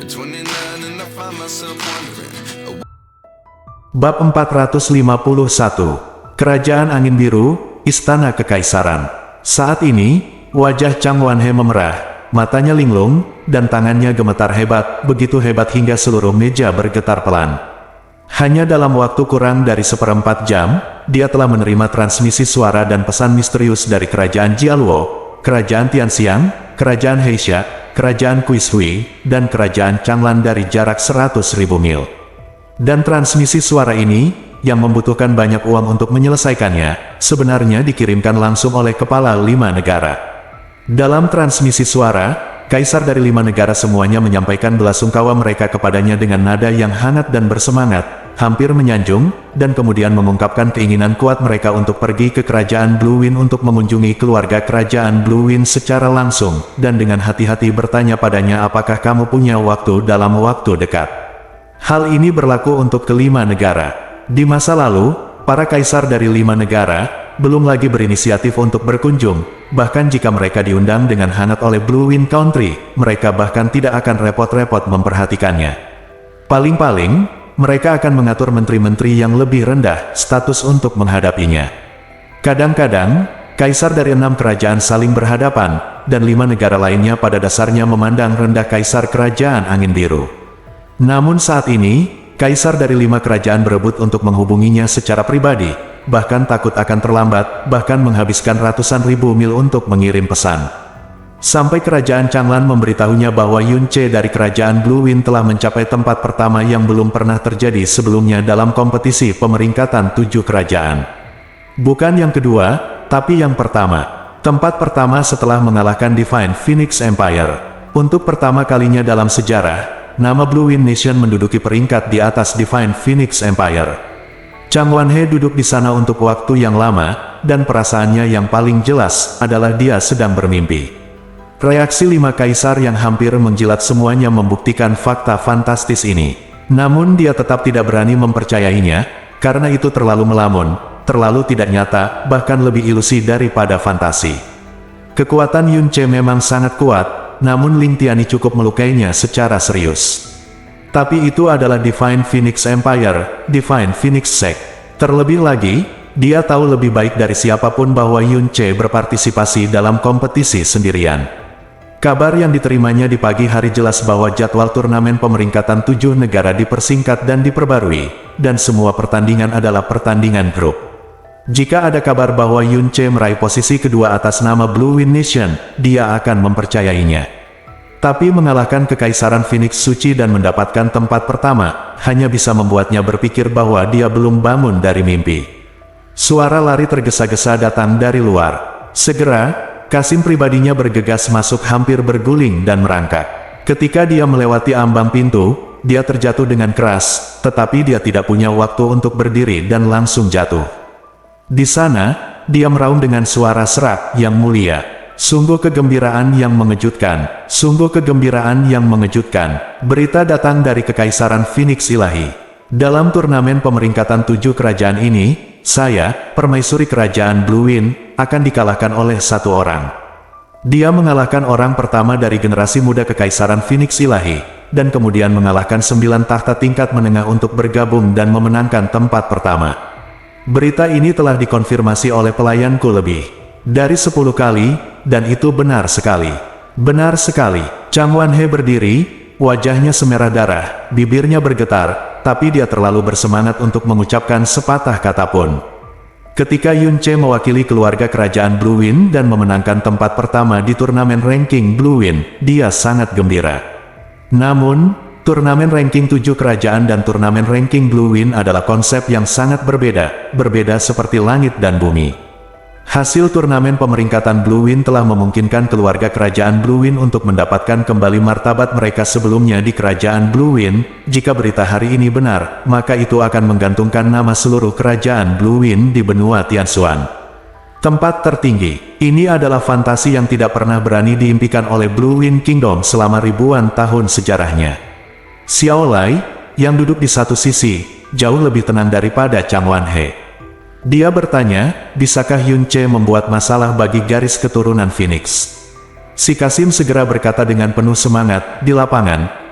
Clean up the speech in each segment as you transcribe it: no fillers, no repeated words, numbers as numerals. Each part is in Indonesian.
29 and I find myself wondering. Bab 451. Kerajaan Angin Biru, Istana Kekaisaran. Saat ini, wajah Chang Wanhe memerah, matanya linglung, dan tangannya gemetar hebat, begitu hebat hingga seluruh meja bergetar pelan. Hanya dalam waktu kurang dari seperempat jam, dia telah menerima transmisi suara dan pesan misterius dari Kerajaan Jialuo, Kerajaan Tianxiang, Kerajaan Heisha, Kerajaan Quishui, dan Kerajaan Changlan dari jarak 100.000 mil. Dan transmisi suara ini, yang membutuhkan banyak uang untuk menyelesaikannya, sebenarnya dikirimkan langsung oleh kepala 5 negara. Dalam transmisi suara, kaisar dari 5 negara semuanya menyampaikan belasungkawa mereka kepadanya dengan nada yang hangat dan bersemangat, hampir menyanjung, dan kemudian mengungkapkan keinginan kuat mereka untuk pergi ke Kerajaan Blue Wind untuk mengunjungi keluarga Kerajaan Blue Wind secara langsung, dan dengan hati-hati bertanya padanya apakah kamu punya waktu dalam waktu dekat. Hal ini berlaku untuk kelima negara. Di masa lalu, para kaisar dari 5 negara, belum lagi berinisiatif untuk berkunjung, bahkan jika mereka diundang dengan hangat oleh Blue Wind Country, mereka bahkan tidak akan repot-repot memperhatikannya. Paling-paling, mereka akan mengatur menteri-menteri yang lebih rendah status untuk menghadapinya. Kadang-kadang, kaisar dari 6 kerajaan saling berhadapan, dan 5 negara lainnya pada dasarnya memandang rendah kaisar Kerajaan Angin Biru. Namun saat ini, kaisar dari 5 kerajaan berebut untuk menghubunginya secara pribadi, bahkan takut akan terlambat, bahkan menghabiskan ratusan ribu mil untuk mengirim pesan. Sampai Kerajaan Changlan memberitahunya bahwa Yun Che dari Kerajaan Blue Wind telah mencapai tempat pertama yang belum pernah terjadi sebelumnya dalam kompetisi pemeringkatan 7 kerajaan. Bukan yang kedua, tapi yang pertama. Tempat pertama setelah mengalahkan Divine Phoenix Empire. Untuk pertama kalinya dalam sejarah, nama Blue Wind Nation menduduki peringkat di atas Divine Phoenix Empire. Chang Wanhe duduk di sana untuk waktu yang lama, dan perasaannya yang paling jelas adalah dia sedang bermimpi. Reaksi 5 kaisar yang hampir menjilat semuanya membuktikan fakta fantastis ini. Namun dia tetap tidak berani mempercayainya, karena itu terlalu melamun, terlalu tidak nyata, bahkan lebih ilusi daripada fantasi. Kekuatan Yun Che memang sangat kuat, namun Ling Tiani cukup melukainya secara serius. Tapi itu adalah Divine Phoenix Empire, Divine Phoenix Sect. Terlebih lagi, dia tahu lebih baik dari siapapun bahwa Yun Che berpartisipasi dalam kompetisi sendirian. Kabar yang diterimanya di pagi hari jelas bahwa jadwal turnamen pemeringkatan 7 negara dipersingkat dan diperbarui, dan semua pertandingan adalah pertandingan grup. Jika ada kabar bahwa Yun Che meraih posisi kedua atas nama Blue Wind Nation, dia akan mempercayainya. Tapi mengalahkan Kekaisaran Phoenix Suci dan mendapatkan tempat pertama, hanya bisa membuatnya berpikir bahwa dia belum bangun dari mimpi. Suara lari tergesa-gesa datang dari luar. Segera, Kasim pribadinya bergegas masuk hampir berguling dan merangkak. Ketika dia melewati ambang pintu, dia terjatuh dengan keras, tetapi dia tidak punya waktu untuk berdiri dan langsung jatuh. Di sana, dia meraung dengan suara serak yang mulia. Sungguh kegembiraan yang mengejutkan, sungguh kegembiraan yang mengejutkan. Berita datang dari Kekaisaran Phoenix Ilahi. Dalam turnamen pemeringkatan 7 kerajaan ini, saya, permaisuri Kerajaan Blue Wind, akan dikalahkan oleh 1 orang. Dia mengalahkan orang pertama dari generasi muda Kekaisaran Phoenix Ilahi, dan kemudian mengalahkan 9 takhta tingkat menengah untuk bergabung dan memenangkan tempat pertama. Berita ini telah dikonfirmasi oleh pelayanku lebih dari 10 kali, dan itu benar sekali. Benar sekali. Chang Wanhe berdiri, wajahnya semerah darah, bibirnya bergetar, tapi dia terlalu bersemangat untuk mengucapkan sepatah kata pun. Ketika Yun Che mewakili keluarga Kerajaan Blue Wind dan memenangkan tempat pertama di turnamen ranking Blue Wind, dia sangat gembira. Namun, turnamen ranking 7 kerajaan dan turnamen ranking Blue Wind adalah konsep yang sangat berbeda, berbeda seperti langit dan bumi. Hasil turnamen pemeringkatan Blue Wind telah memungkinkan keluarga Kerajaan Blue Wind untuk mendapatkan kembali martabat mereka sebelumnya di Kerajaan Blue Wind. Jika berita hari ini benar, maka itu akan menggantungkan nama seluruh Kerajaan Blue Wind di benua Tianshuan. Tempat tertinggi. Ini adalah fantasi yang tidak pernah berani diimpikan oleh Blue Wind Kingdom selama ribuan tahun sejarahnya. Xiao Lai, yang duduk di satu sisi, jauh lebih tenang daripada Chang Wanhe. Dia bertanya, bisakah Yun Che membuat masalah bagi garis keturunan Phoenix? Si Kasim segera berkata dengan penuh semangat, di lapangan,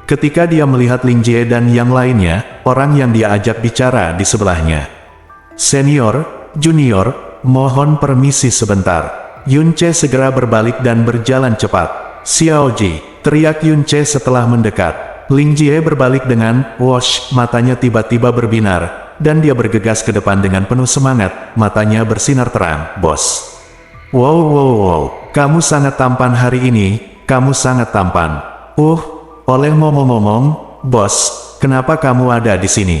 Ketika dia melihat Ling Jie dan yang lainnya, orang yang dia ajak bicara di sebelahnya. "Senior, junior, mohon permisi sebentar." Yun Che segera berbalik dan berjalan cepat. "Xiao Ji," teriak Yun Che setelah mendekat. Ling Jie berbalik dengan "Wosh," matanya tiba-tiba berbinar, dan dia bergegas ke depan dengan penuh semangat, matanya bersinar terang. "Bos." Wow, kamu sangat tampan hari ini, kamu sangat tampan." Oleh ngomong-ngomong, bos, kenapa kamu ada di sini?"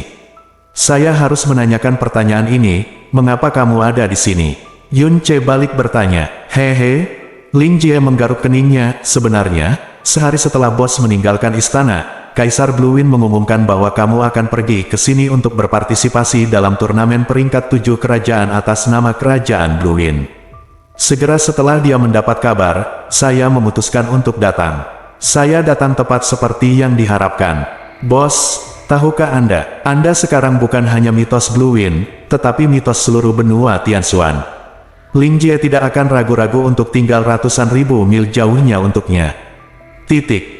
"Saya harus menanyakan pertanyaan ini, mengapa kamu ada di sini?" Yun Che balik bertanya. "Hehe." Ling Jie menggaruk keningnya. "Sebenarnya, sehari setelah bos meninggalkan istana, Kaisar Bluewin mengumumkan bahwa kamu akan pergi ke sini untuk berpartisipasi dalam turnamen peringkat 7 kerajaan atas nama Kerajaan Bluewin. Segera setelah dia mendapat kabar, saya memutuskan untuk datang. Saya datang tepat seperti yang diharapkan. Bos, tahukah Anda sekarang bukan hanya mitos Bluewin, tetapi mitos seluruh benua Tianshuan." Ling Jie tidak akan ragu-ragu untuk tinggal ratusan ribu mil jauhnya untuknya.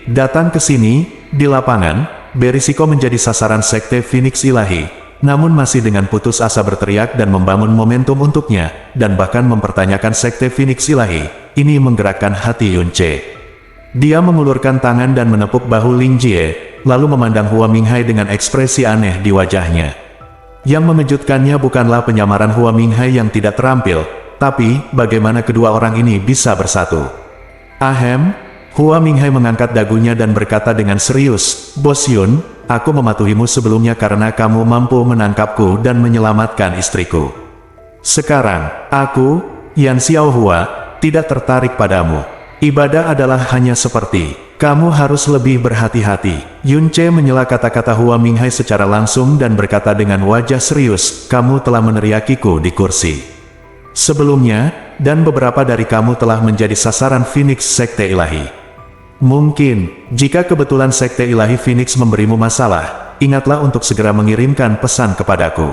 Datang ke sini, di lapangan, berisiko menjadi sasaran sekte Phoenix Ilahi, namun masih dengan putus asa berteriak dan membangun momentum untuknya, dan bahkan mempertanyakan sekte Phoenix Ilahi. Ini menggerakkan hati Yun Che. Dia mengulurkan tangan dan menepuk bahu Ling Jie, lalu memandang Hua Minghai dengan ekspresi aneh di wajahnya. Yang mengejutkannya bukanlah penyamaran Hua Minghai yang tidak terampil, tapi bagaimana kedua orang ini bisa bersatu. "Ahem." Hua Minghai mengangkat dagunya dan berkata dengan serius, "Bos Yun, aku mematuhimu sebelumnya karena kamu mampu menangkapku dan menyelamatkan istriku. Sekarang, aku, Yan Xiao Hua, tidak tertarik padamu. Ibadah adalah hanya seperti, kamu harus lebih berhati-hati." Yun Che menyela kata-kata Hua Minghai secara langsung dan berkata dengan wajah serius, "Kamu telah meneriakiku di kursi. Sebelumnya, dan beberapa dari kamu telah menjadi sasaran Phoenix Sekte Ilahi. Mungkin, jika kebetulan Sekte Ilahi Phoenix memberimu masalah, ingatlah untuk segera mengirimkan pesan kepadaku."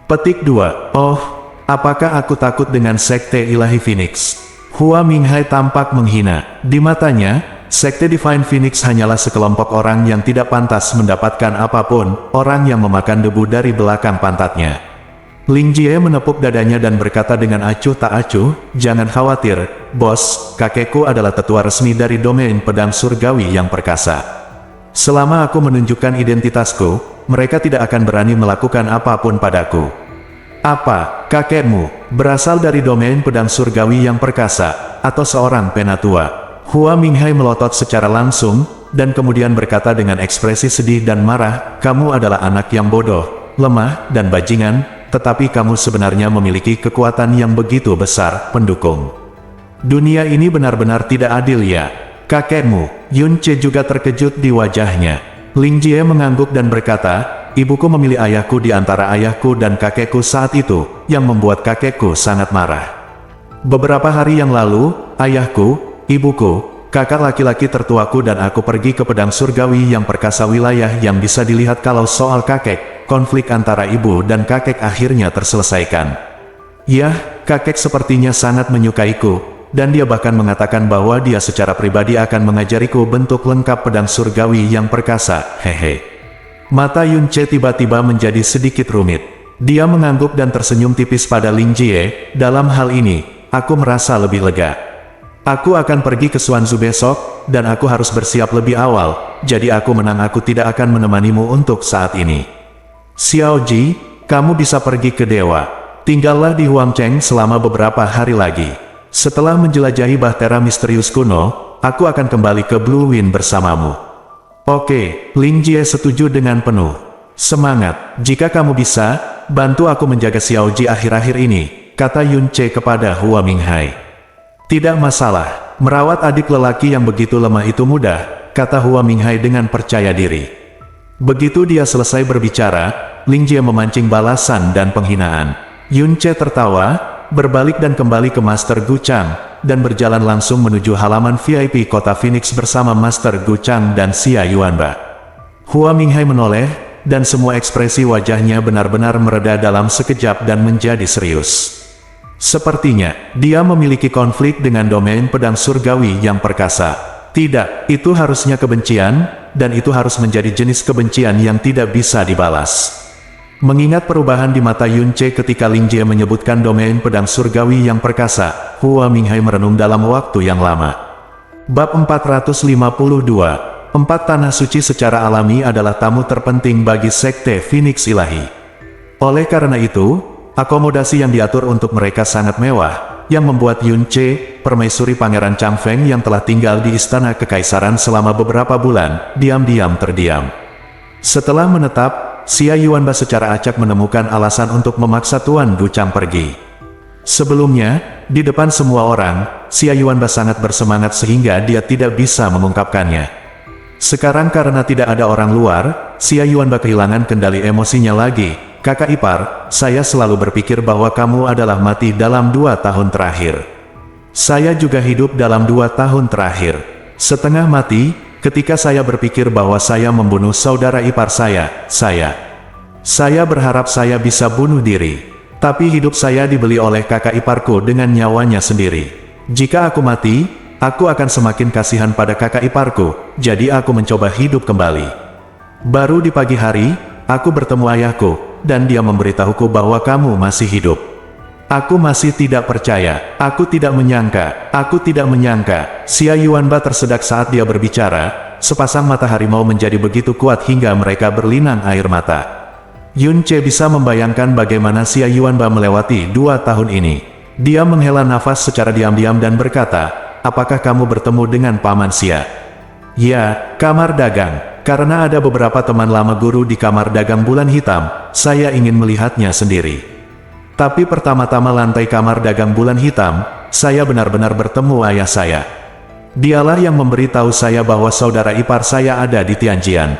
Petik 2. Apakah aku takut dengan Sekte Ilahi Phoenix? Hua Minghai tampak menghina. Di matanya, Sekte Divine Phoenix hanyalah sekelompok orang yang tidak pantas mendapatkan apapun, orang yang memakan debu dari belakang pantatnya. Ling Jie menepuk dadanya dan berkata dengan acuh tak acuh, "Jangan khawatir, bos, kakekku adalah tetua resmi dari domain pedang surgawi yang perkasa. Selama aku menunjukkan identitasku, mereka tidak akan berani melakukan apapun padaku." "Apa, kakekmu berasal dari domain pedang surgawi yang perkasa, atau seorang penatua?" Hua Minghai melotot secara langsung, dan kemudian berkata dengan ekspresi sedih dan marah, "Kamu adalah anak yang bodoh, lemah, dan bajingan. Tetapi kamu sebenarnya memiliki kekuatan yang begitu besar, pendukung. Dunia ini benar-benar tidak adil ya, kakekmu." Yun Che juga terkejut di wajahnya. Ling Jie mengangguk dan berkata, "Ibuku memilih ayahku di antara ayahku dan kakekku saat itu, yang membuat kakekku sangat marah. Beberapa hari yang lalu, ayahku, ibuku, kakak laki-laki tertuaku dan aku pergi ke pedang surgawi yang perkasa, wilayah yang bisa dilihat kalau soal kakek. Konflik antara ibu dan kakek akhirnya terselesaikan. Yah, kakek sepertinya sangat menyukaiku, dan dia bahkan mengatakan bahwa dia secara pribadi akan mengajariku bentuk lengkap pedang surgawi yang perkasa, hehe." Mata Yun Che tiba-tiba menjadi sedikit rumit. Dia mengangguk dan tersenyum tipis pada Ling Jie. "Dalam hal ini, aku merasa lebih lega. Aku akan pergi ke Xuanzu besok, dan aku harus bersiap lebih awal, jadi aku tidak akan menemanimu untuk saat ini. Xiao Ji, kamu bisa pergi ke Dewa. Tinggallah di Huangcheng selama beberapa hari lagi. Setelah menjelajahi bahtera misterius kuno, aku akan kembali ke Bluewin bersamamu." "Oke." Ling Jie setuju dengan penuh. "Semangat, jika kamu bisa, bantu aku menjaga Xiao Ji akhir-akhir ini," kata Yun Che kepada Hua Minghai. "Tidak masalah, merawat adik lelaki yang begitu lemah itu mudah," kata Hua Minghai dengan percaya diri. Begitu dia selesai berbicara, Ling Jie memancing balasan dan penghinaan. Yun Che tertawa, berbalik dan kembali ke Master Gu Chang, dan berjalan langsung menuju halaman VIP kota Phoenix bersama Master Gu Chang dan Xia Yuanba. Hua Minghai menoleh, dan semua ekspresi wajahnya benar-benar mereda dalam sekejap dan menjadi serius. Sepertinya, dia memiliki konflik dengan domain pedang surgawi yang perkasa. Tidak, itu harusnya kebencian, dan itu harus menjadi jenis kebencian yang tidak bisa dibalas. Mengingat perubahan di mata Yun Ce ketika Ling Jie menyebutkan domain pedang surgawi yang perkasa, Hua Minghai merenung dalam waktu yang lama. Bab 452. 4 tanah suci secara alami adalah tamu terpenting bagi Sekte Phoenix Ilahi. Oleh karena itu, akomodasi yang diatur untuk mereka sangat mewah, yang membuat Yun Ce, permaisuri Pangeran Chang Feng yang telah tinggal di Istana Kekaisaran selama beberapa bulan, diam-diam terdiam. Setelah menetap, Xia Yuanba secara acak menemukan alasan untuk memaksa Tuan Guchang pergi. Sebelumnya, di depan semua orang, Xia Yuanba sangat bersemangat sehingga dia tidak bisa mengungkapkannya. Sekarang karena tidak ada orang luar, Xia Yuanba kehilangan kendali emosinya lagi. Kakak ipar, saya selalu berpikir bahwa kamu adalah mati dalam 2 tahun terakhir. Saya juga hidup dalam 2 tahun terakhir. Setengah mati, ketika saya berpikir bahwa saya membunuh saudara ipar saya berharap saya bisa bunuh diri. Tapi hidup saya dibeli oleh kakak iparku dengan nyawanya sendiri. Jika aku mati, aku akan semakin kasihan pada kakak iparku, jadi aku mencoba hidup kembali. Baru di pagi hari, aku bertemu ayahku, dan dia memberitahuku bahwa kamu masih hidup. Aku masih tidak percaya, aku tidak menyangka. Xia Yuanba tersedak saat dia berbicara, sepasang mata harimau menjadi begitu kuat hingga mereka berlinang air mata. Yun Ce bisa membayangkan bagaimana Xia Yuanba melewati 2 tahun ini. Dia menghela nafas secara diam-diam dan berkata, apakah kamu bertemu dengan Paman Xia? Ya, kamar dagang. Karena ada beberapa teman lama guru di kamar dagang bulan hitam, saya ingin melihatnya sendiri. Tapi pertama-tama lantai kamar dagang bulan hitam, saya benar-benar bertemu ayah saya. Dialah yang memberitahu saya bahwa saudara ipar saya ada di Tianjian.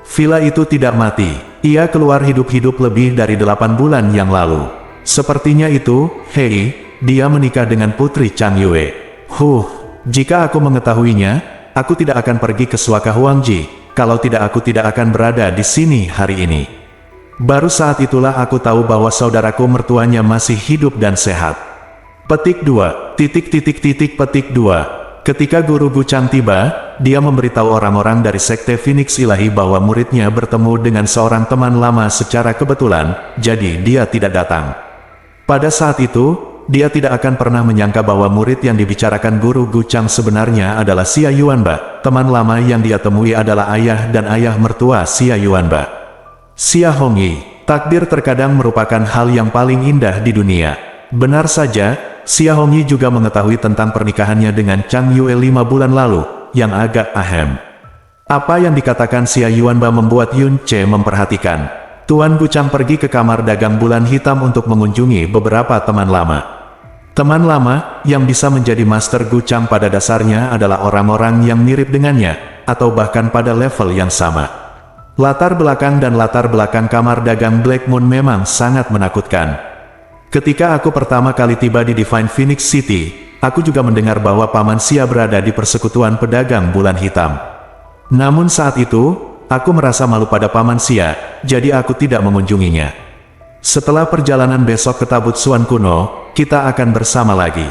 Villa itu tidak mati, ia keluar hidup-hidup lebih dari 8 bulan yang lalu. Sepertinya itu, hei, dia menikah dengan putri Chang Yue. Jika aku mengetahuinya, aku tidak akan pergi ke Suaka Huangji. Kalau tidak aku tidak akan berada di sini hari ini. Baru saat itulah aku tahu bahwa saudaraku mertuanya masih hidup dan sehat. Petik 2. Ketika Guru Guchang tiba, dia memberitahu orang-orang dari Sekte Phoenix Ilahi bahwa muridnya bertemu dengan seorang teman lama secara kebetulan, jadi dia tidak datang. Pada saat itu, dia tidak akan pernah menyangka bahwa murid yang dibicarakan Guru Guchang sebenarnya adalah Xia Yuanba. Teman lama yang dia temui adalah ayah dan ayah mertua Xia Yuanba. Xia Hongyi, takdir terkadang merupakan hal yang paling indah di dunia. Benar saja, Xia Hongyi juga mengetahui tentang pernikahannya dengan Chang Yue 5 bulan lalu, yang agak ahem. Apa yang dikatakan Xia Yuanba membuat Yun Ce memperhatikan. Tuan Guchang pergi ke kamar dagang bulan hitam untuk mengunjungi beberapa teman lama. Teman lama, yang bisa menjadi Master Guchang pada dasarnya adalah orang-orang yang mirip dengannya, atau bahkan pada level yang sama. Latar belakang dan latar belakang kamar dagang Black Moon memang sangat menakutkan. Ketika aku pertama kali tiba di Divine Phoenix City, aku juga mendengar bahwa Paman Xia berada di persekutuan pedagang bulan hitam. Namun saat itu, aku merasa malu pada Paman Xia, jadi aku tidak mengunjunginya. Setelah perjalanan besok ke Tabut Suan kuno, kita akan bersama lagi.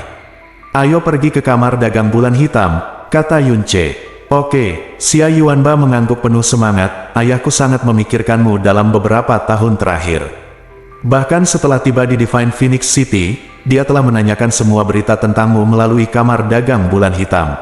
Ayo pergi ke kamar dagang bulan hitam, kata Yun Ce. Oke, Xia Yuanba mengangguk penuh semangat, ayahku sangat memikirkanmu dalam beberapa tahun terakhir. Bahkan setelah tiba di Divine Phoenix City, dia telah menanyakan semua berita tentangmu melalui kamar dagang bulan hitam.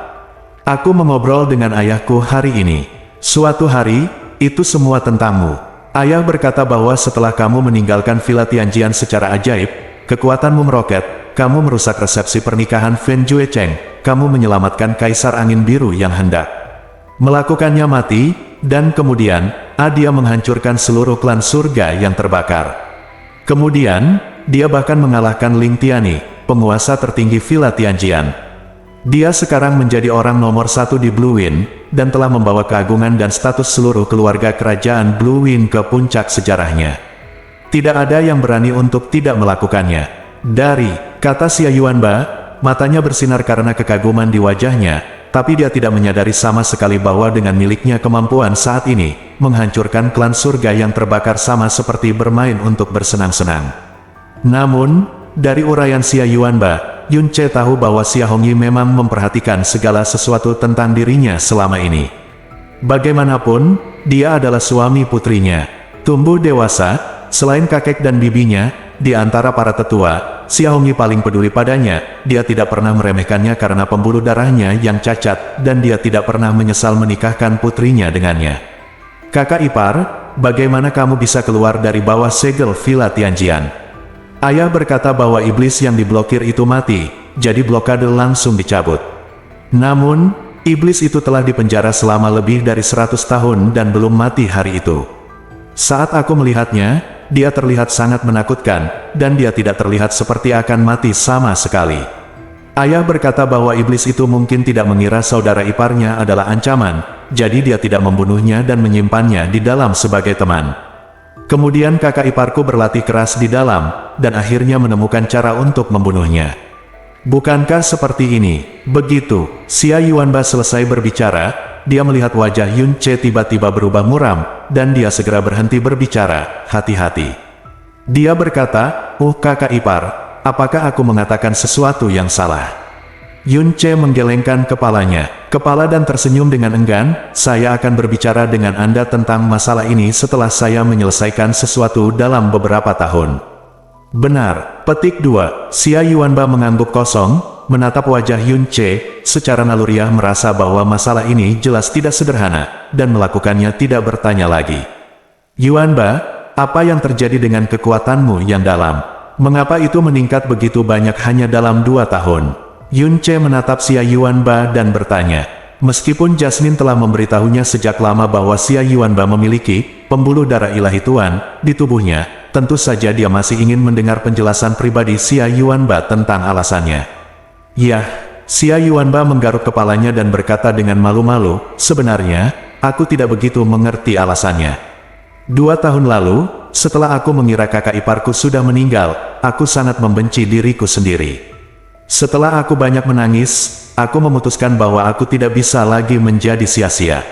Aku mengobrol dengan ayahku hari ini. Suatu hari, itu semua tentangmu. Ayah berkata bahwa setelah kamu meninggalkan Villa Tianjian secara ajaib, kekuatanmu meroket, kamu merusak resepsi pernikahan Fen Juecheng, kamu menyelamatkan Kaisar Angin Biru yang hendak melakukannya mati, dan kemudian, dia menghancurkan seluruh klan surga yang terbakar. Kemudian, dia bahkan mengalahkan Ling Tiani, penguasa tertinggi Villa Tianjian. Dia sekarang menjadi orang nomor 1 di Blue Wind, dan telah membawa keagungan dan status seluruh keluarga kerajaan Blue Wind ke puncak sejarahnya. Tidak ada yang berani untuk tidak melakukannya. Kata Xia Yuanba, matanya bersinar karena kekaguman di wajahnya, tapi dia tidak menyadari sama sekali bahwa dengan miliknya kemampuan saat ini, menghancurkan klan surga yang terbakar sama seperti bermain untuk bersenang-senang. Namun, dari uraian Xia Yuanba, Yun Che tahu bahwa Xia Hongyi memang memperhatikan segala sesuatu tentang dirinya selama ini. Bagaimanapun, dia adalah suami putrinya. Tumbuh dewasa, selain kakek dan bibinya, di antara para tetua, Xia Hongyi paling peduli padanya. Dia tidak pernah meremehkannya karena pembuluh darahnya yang cacat, dan dia tidak pernah menyesal menikahkan putrinya dengannya. Kakak ipar, bagaimana kamu bisa keluar dari bawah segel Villa Tianjian? Ayah berkata bahwa iblis yang diblokir itu mati, jadi blokade langsung dicabut. Namun, iblis itu telah dipenjara selama lebih dari 100 tahun dan belum mati hari itu. Saat aku melihatnya, dia terlihat sangat menakutkan, dan dia tidak terlihat seperti akan mati sama sekali. Ayah berkata bahwa iblis itu mungkin tidak mengira saudara iparnya adalah ancaman, jadi dia tidak membunuhnya dan menyimpannya di dalam sebagai teman. Kemudian kakak iparku berlatih keras di dalam, dan akhirnya menemukan cara untuk membunuhnya. Bukankah seperti ini? Begitu Xia Yuanba selesai berbicara, dia melihat wajah Yun Che tiba-tiba berubah muram, dan dia segera berhenti berbicara. Hati-hati. Dia berkata, "Oh kakak ipar, apakah aku mengatakan sesuatu yang salah?" Yun Che menggelengkan kepala dan tersenyum dengan enggan. "Saya akan berbicara dengan Anda tentang masalah ini setelah saya menyelesaikan sesuatu dalam beberapa tahun." Benar. Petik 2. Xia Yuanba mengangguk kosong, menatap wajah Yun Che, secara naluriah merasa bahwa masalah ini jelas tidak sederhana, dan melakukannya tidak bertanya lagi. "Yuanba, apa yang terjadi dengan kekuatanmu yang dalam? Mengapa itu meningkat begitu banyak hanya dalam 2 tahun? Yun Che menatap Xia Yuanba dan bertanya. Meskipun Jasmine telah memberitahunya sejak lama bahwa Xia Yuanba memiliki pembuluh darah ilahi Tuan di tubuhnya, tentu saja dia masih ingin mendengar penjelasan pribadi Xia Yuanba tentang alasannya. "Yah," Xia Yuanba menggaruk kepalanya dan berkata dengan malu-malu, "Sebenarnya, aku tidak begitu mengerti alasannya. 2 tahun lalu, setelah aku mengira kakak iparku sudah meninggal, aku sangat membenci diriku sendiri. Setelah aku banyak menangis, aku memutuskan bahwa aku tidak bisa lagi menjadi sia-sia.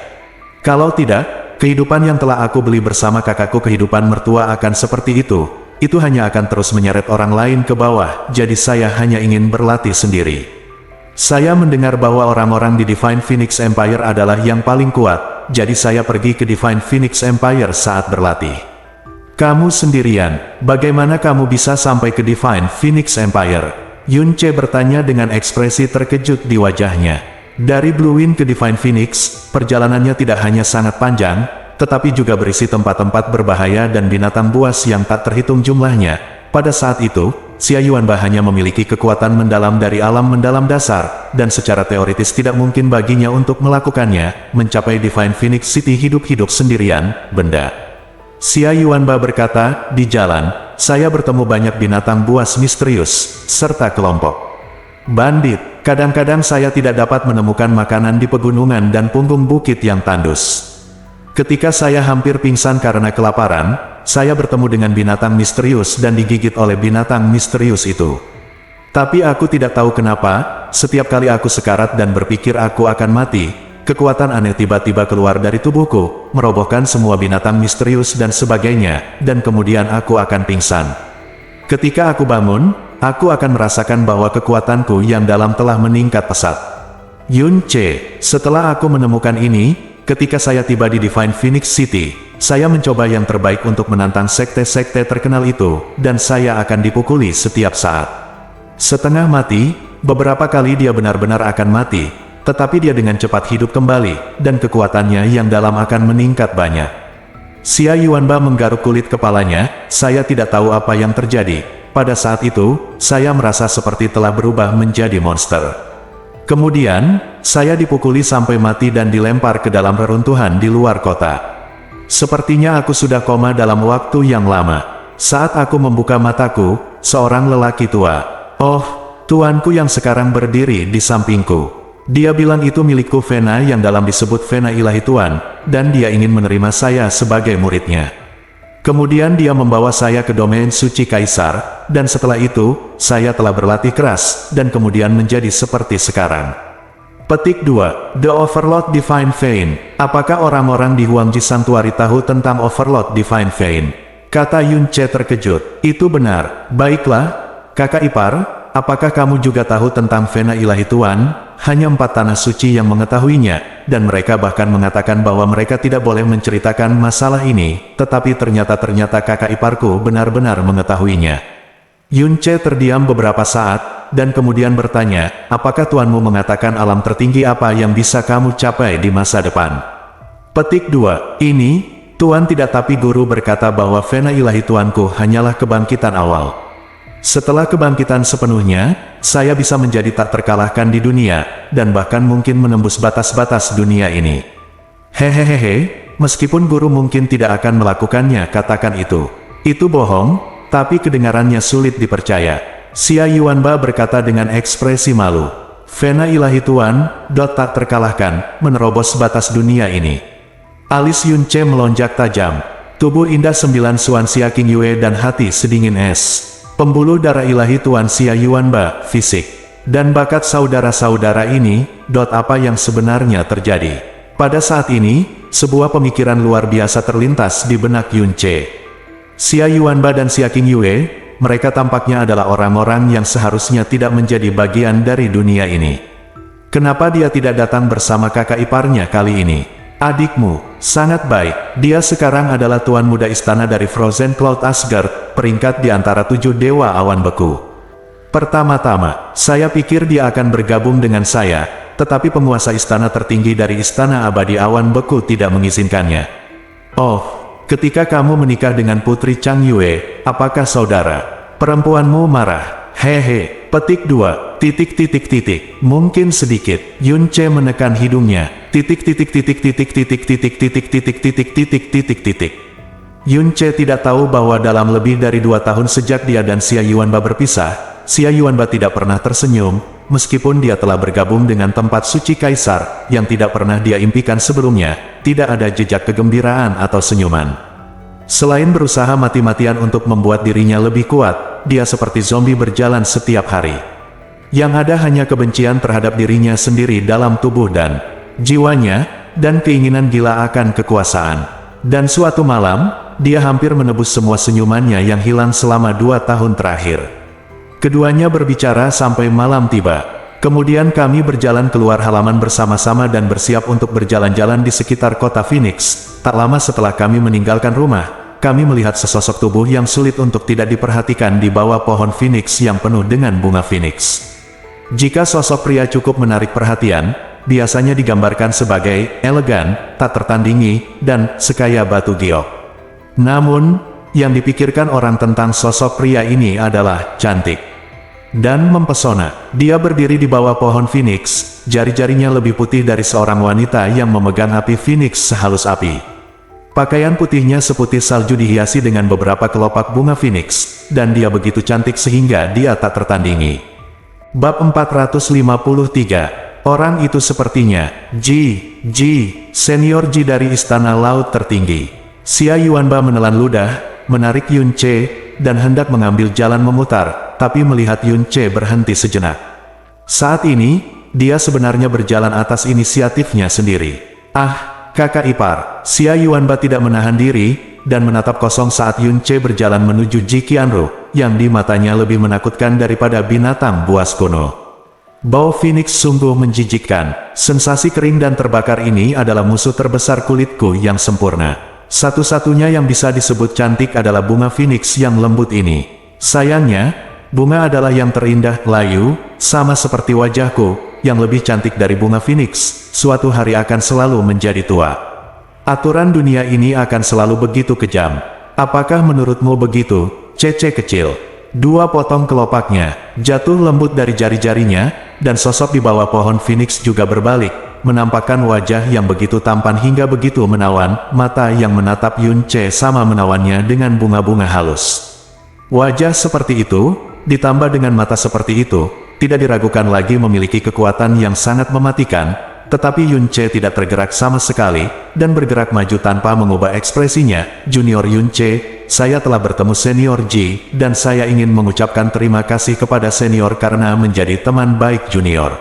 Kalau tidak, kehidupan yang telah aku beli bersama kakakku kehidupan mertua akan seperti itu hanya akan terus menyeret orang lain ke bawah, jadi saya hanya ingin berlatih sendiri. Saya mendengar bahwa orang-orang di Divine Phoenix Empire adalah yang paling kuat, jadi saya pergi ke Divine Phoenix Empire saat berlatih." "Kamu sendirian, bagaimana kamu bisa sampai ke Divine Phoenix Empire?" Yun Che bertanya dengan ekspresi terkejut di wajahnya. Dari Blue Wind ke Divine Phoenix, perjalanannya tidak hanya sangat panjang, tetapi juga berisi tempat-tempat berbahaya dan binatang buas yang tak terhitung jumlahnya. Pada saat itu, Xia Yuanba hanya memiliki kekuatan mendalam dari alam mendalam dasar, dan secara teoritis tidak mungkin baginya untuk melakukannya, mencapai Divine Phoenix City hidup-hidup sendirian, benda. Xia Yuanba berkata, "Di jalan, saya bertemu banyak binatang buas misterius, serta kelompok bandit. Kadang-kadang saya tidak dapat menemukan makanan di pegunungan dan punggung bukit yang tandus. Ketika saya hampir pingsan karena kelaparan, saya bertemu dengan binatang misterius dan digigit oleh binatang misterius itu. Tapi aku tidak tahu kenapa, setiap kali aku sekarat dan berpikir aku akan mati, kekuatan aneh tiba-tiba keluar dari tubuhku, merobohkan semua binatang misterius dan sebagainya, dan kemudian aku akan pingsan. Ketika aku bangun, aku akan merasakan bahwa kekuatanku yang dalam telah meningkat pesat." Yun Che, "Setelah aku menemukan ini, ketika saya tiba di Divine Phoenix City, saya mencoba yang terbaik untuk menantang sekte-sekte terkenal itu, dan saya akan dipukuli setiap saat. Setengah mati, beberapa kali dia benar-benar akan mati, tetapi dia dengan cepat hidup kembali, dan kekuatannya yang dalam akan meningkat banyak." Xia Yuanba menggaruk kulit kepalanya. "Saya tidak tahu apa yang terjadi. Pada saat itu, saya merasa seperti telah berubah menjadi monster. Kemudian, saya dipukuli sampai mati dan dilempar ke dalam reruntuhan di luar kota. Sepertinya aku sudah koma dalam waktu yang lama. Saat aku membuka mataku, seorang lelaki tua, tuanku yang sekarang berdiri di sampingku. Dia bilang itu milikku Vena yang dalam disebut Vena Ilahi Tuan, dan dia ingin menerima saya sebagai muridnya. Kemudian dia membawa saya ke domain suci Kaisar, dan setelah itu, saya telah berlatih keras, dan kemudian menjadi seperti sekarang." Petik 2. The Overlord Divine Vein. Apakah orang-orang di Huangji Sanctuary tahu tentang Overlord Divine Vein? Kata Yun Che terkejut. "Itu benar. Baiklah, kakak ipar, apakah kamu juga tahu tentang Vena ilahi Tuan? Hanya 4 tanah suci yang mengetahuinya, dan mereka bahkan mengatakan bahwa mereka tidak boleh menceritakan masalah ini, tetapi ternyata kakak iparku benar-benar mengetahuinya. Yunce terdiam beberapa saat, dan kemudian bertanya, apakah tuanmu mengatakan alam tertinggi apa yang bisa kamu capai di masa depan? Petik 2. Ini, Tuan tidak, tapi guru berkata bahwa Vena ilahi Tuanku hanyalah kebangkitan awal. Setelah kebangkitan sepenuhnya, saya bisa menjadi tak terkalahkan di dunia, dan bahkan mungkin menembus batas-batas dunia ini. Hehehehe, meskipun guru mungkin tidak akan melakukannya, katakan itu. Itu bohong, tapi kedengarannya sulit dipercaya. Xia Yuanba berkata dengan ekspresi malu. Vena ilahi Tuan, tak terkalahkan, menerobos batas dunia ini. Alis Yunce melonjak tajam. Tubuh indah 9 Suan Xia King Yue dan hati sedingin es. Pembuluh darah ilahi Tuan Xia Yuanba, fisik, dan bakat saudara-saudara ini, apa yang sebenarnya terjadi. Pada saat ini, sebuah pemikiran luar biasa terlintas di benak Yunce. Xia Yuanba dan Xia King Yue, mereka tampaknya adalah orang-orang yang seharusnya tidak menjadi bagian dari dunia ini. Kenapa dia tidak datang bersama kakak iparnya kali ini? Adikmu, sangat baik, dia sekarang adalah tuan muda istana dari Frozen Cloud Asgard, peringkat di antara 7 dewa awan beku. Pertama-tama, saya pikir dia akan bergabung dengan saya, tetapi penguasa istana tertinggi dari istana abadi awan beku tidak mengizinkannya. Oh, ketika kamu menikah dengan putri Chang Yue, apakah saudara perempuanmu marah? Hehe, petik 2. Mungkin sedikit. Yunce menekan hidungnya. Yunce tidak tahu bahwa dalam lebih dari 2 tahun sejak dia dan Xia Yuanba berpisah, Xia Yuanba tidak pernah tersenyum, meskipun dia telah bergabung dengan tempat suci kaisar, yang tidak pernah dia impikan sebelumnya, tidak ada jejak kegembiraan atau senyuman. Selain berusaha mati-matian untuk membuat dirinya lebih kuat, dia seperti zombie berjalan setiap hari. Yang ada hanya kebencian terhadap dirinya sendiri dalam tubuh dan jiwanya, dan keinginan gila akan kekuasaan. Dan suatu malam, dia hampir menebus semua senyumannya yang hilang selama 2 tahun terakhir. Keduanya berbicara sampai malam tiba. Kemudian kami berjalan keluar halaman bersama-sama dan bersiap untuk berjalan-jalan di sekitar kota Phoenix. Tak lama setelah kami meninggalkan rumah, kami melihat sesosok tubuh yang sulit untuk tidak diperhatikan di bawah pohon Phoenix yang penuh dengan bunga Phoenix. Jika sosok pria cukup menarik perhatian, biasanya digambarkan sebagai elegan, tak tertandingi, dan sekaya batu giok. Namun, yang dipikirkan orang tentang sosok pria ini adalah cantik dan mempesona. Dia berdiri di bawah pohon Phoenix, jari-jarinya lebih putih dari seorang wanita yang memegang api Phoenix sehalus api. Pakaian putihnya seputih salju dihiasi dengan beberapa kelopak bunga Phoenix, dan dia begitu cantik sehingga dia tak tertandingi. Bab 453. Orang itu sepertinya Ji, senior Ji dari Istana Laut Tertinggi. Xia Yuanba menelan ludah, menarik Yunce, dan hendak mengambil jalan memutar, tapi melihat Yunce berhenti sejenak. Saat ini, dia sebenarnya berjalan atas inisiatifnya sendiri. Ah, kakak ipar, Xia Yuanba tidak menahan diri, dan menatap kosong saat Yunce berjalan menuju Ji Qianru, yang di matanya lebih menakutkan daripada binatang buas kuno. Bau Phoenix sungguh menjijikkan. Sensasi kering dan terbakar ini adalah musuh terbesar kulitku yang sempurna. Satu-satunya yang bisa disebut cantik adalah bunga Phoenix yang lembut ini. Sayangnya, bunga adalah yang terindah, layu, sama seperti wajahku, yang lebih cantik dari bunga Phoenix, suatu hari akan selalu menjadi tua. Aturan dunia ini akan selalu begitu kejam. Apakah menurutmu begitu, Cece kecil? 2 potong kelopaknya jatuh lembut dari jari-jarinya, dan sosok di bawah pohon Phoenix juga berbalik, menampakkan wajah yang begitu tampan hingga begitu menawan. Mata yang menatap Yunce sama menawannya dengan bunga-bunga halus. Wajah seperti itu, ditambah dengan mata seperti itu, tidak diragukan lagi memiliki kekuatan yang sangat mematikan. Tetapi Yunce tidak tergerak sama sekali, dan bergerak maju tanpa mengubah ekspresinya. Junior Yunce, saya telah bertemu senior Ji, dan saya ingin mengucapkan terima kasih kepada senior karena menjadi teman baik junior.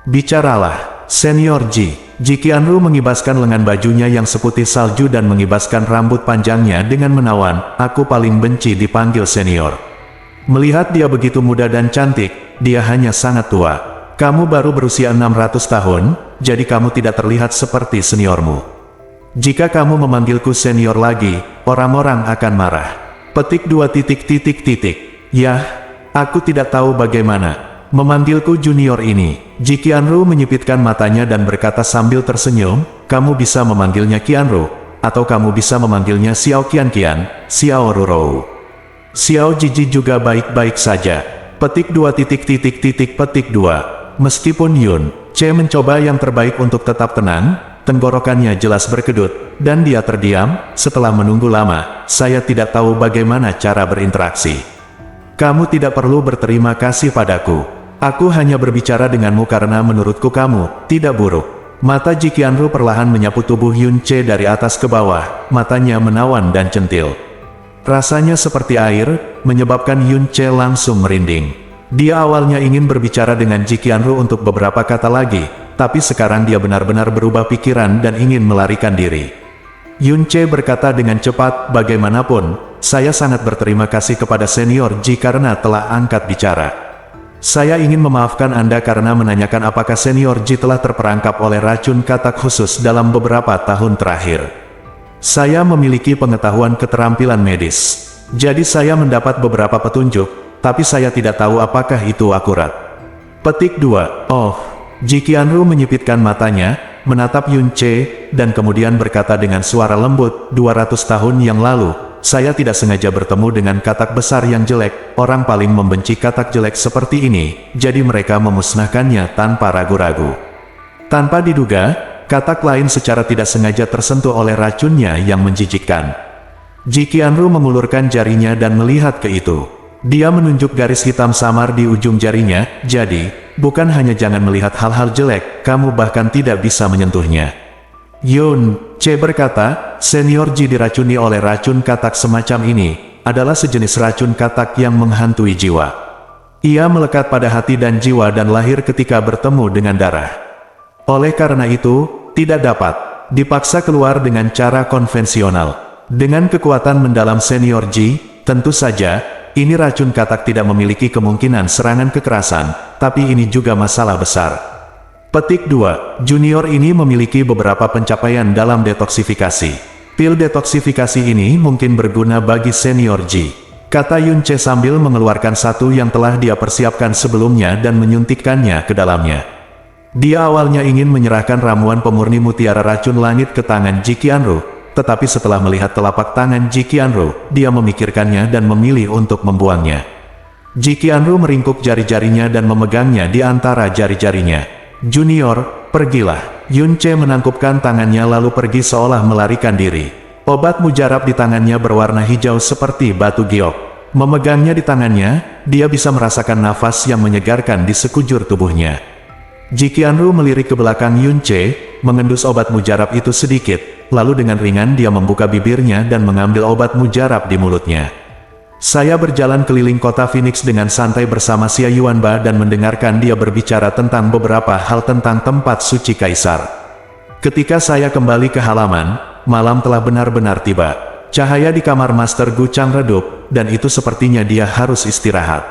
Bicaralah, senior Ji. Ji Qianru mengibaskan lengan bajunya yang seputih salju dan mengibaskan rambut panjangnya dengan menawan. Aku paling benci dipanggil senior. Melihat dia begitu muda dan cantik, dia hanya sangat tua. Kamu baru berusia 600 tahun, jadi kamu tidak terlihat seperti seniormu. Jika kamu memanggilku senior lagi, orang-orang akan marah. Petik 2 titik titik titik. Yah, aku tidak tahu bagaimana memanggilku junior ini. Ji Qianru menyipitkan matanya dan berkata sambil tersenyum, kamu bisa memanggilnya Qianru, atau kamu bisa memanggilnya Xiao Qian, Xiao Rurou. Xiao Jiji juga baik-baik saja. Petik 2 titik titik titik petik 2. Meskipun Yun Ce mencoba yang terbaik untuk tetap tenang, tenggorokannya jelas berkedut, dan dia terdiam. Setelah menunggu lama, saya tidak tahu bagaimana cara berinteraksi. Kamu tidak perlu berterima kasih padaku. Aku hanya berbicara denganmu karena menurutku kamu tidak buruk. Mata Ji Qianru perlahan menyapu tubuh Yun Ce dari atas ke bawah, matanya menawan dan centil. Rasanya seperti air, menyebabkan Yun Ce langsung merinding. Dia awalnya ingin berbicara dengan Ji Qianru untuk beberapa kata lagi, tapi sekarang dia benar-benar berubah pikiran dan ingin melarikan diri. Yun Ce berkata dengan cepat, bagaimanapun, saya sangat berterima kasih kepada senior Ji karena telah angkat bicara. Saya ingin memaafkan Anda karena menanyakan apakah senior Ji telah terperangkap oleh racun katak khusus dalam beberapa tahun terakhir. Saya memiliki pengetahuan keterampilan medis. Jadi saya mendapat beberapa petunjuk, tapi saya tidak tahu apakah itu akurat. Petik 2. Oh, Ji Qianru menyipitkan matanya, menatap Yun Ce, dan kemudian berkata dengan suara lembut, 200 tahun yang lalu, saya tidak sengaja bertemu dengan katak besar yang jelek. Orang paling membenci katak jelek seperti ini, jadi mereka memusnahkannya tanpa ragu-ragu. Tanpa diduga, katak lain secara tidak sengaja tersentuh oleh racunnya yang menjijikkan. Ji Qianru mengulurkan jarinya dan melihat ke itu. Dia menunjuk garis hitam samar di ujung jarinya, jadi, bukan hanya jangan melihat hal-hal jelek, kamu bahkan tidak bisa menyentuhnya. Yun Ce berkata, senior Ji diracuni oleh racun katak semacam ini, adalah sejenis racun katak yang menghantui jiwa. Ia melekat pada hati dan jiwa dan lahir ketika bertemu dengan darah. Oleh karena itu, tidak dapat dipaksa keluar dengan cara konvensional. Dengan kekuatan mendalam senior Ji, tentu saja, ini racun katak tidak memiliki kemungkinan serangan kekerasan, tapi ini juga masalah besar. Petik 2. Junior ini memiliki beberapa pencapaian dalam detoksifikasi. Pil detoksifikasi ini mungkin berguna bagi senior Ji, kata Yun Ce sambil mengeluarkan satu yang telah dia persiapkan sebelumnya dan menyuntikkannya ke dalamnya. Dia awalnya ingin menyerahkan ramuan pemurni mutiara racun langit ke tangan Ji Qianru, tetapi setelah melihat telapak tangan Ji Qianru, dia memikirkannya dan memilih untuk membuangnya. Ji Qianru meringkuk jari-jarinya dan memegangnya di antara jari-jarinya. Junior, pergilah. Yun Ce menangkupkan tangannya lalu pergi seolah melarikan diri. Obat mujarab di tangannya berwarna hijau seperti batu giok. Memegangnya di tangannya, dia bisa merasakan nafas yang menyegarkan di sekujur tubuhnya. Ji Qianru melirik ke belakang Yun Ce, mengendus obat mujarab itu sedikit, lalu dengan ringan dia membuka bibirnya dan mengambil obat mujarab di mulutnya. Saya berjalan keliling kota Phoenix dengan santai bersama Xia Yuanba dan mendengarkan dia berbicara tentang beberapa hal tentang tempat suci kaisar. Ketika saya kembali ke halaman, malam telah benar-benar tiba. Cahaya di kamar Master Gu Chang redup, dan itu sepertinya dia harus istirahat.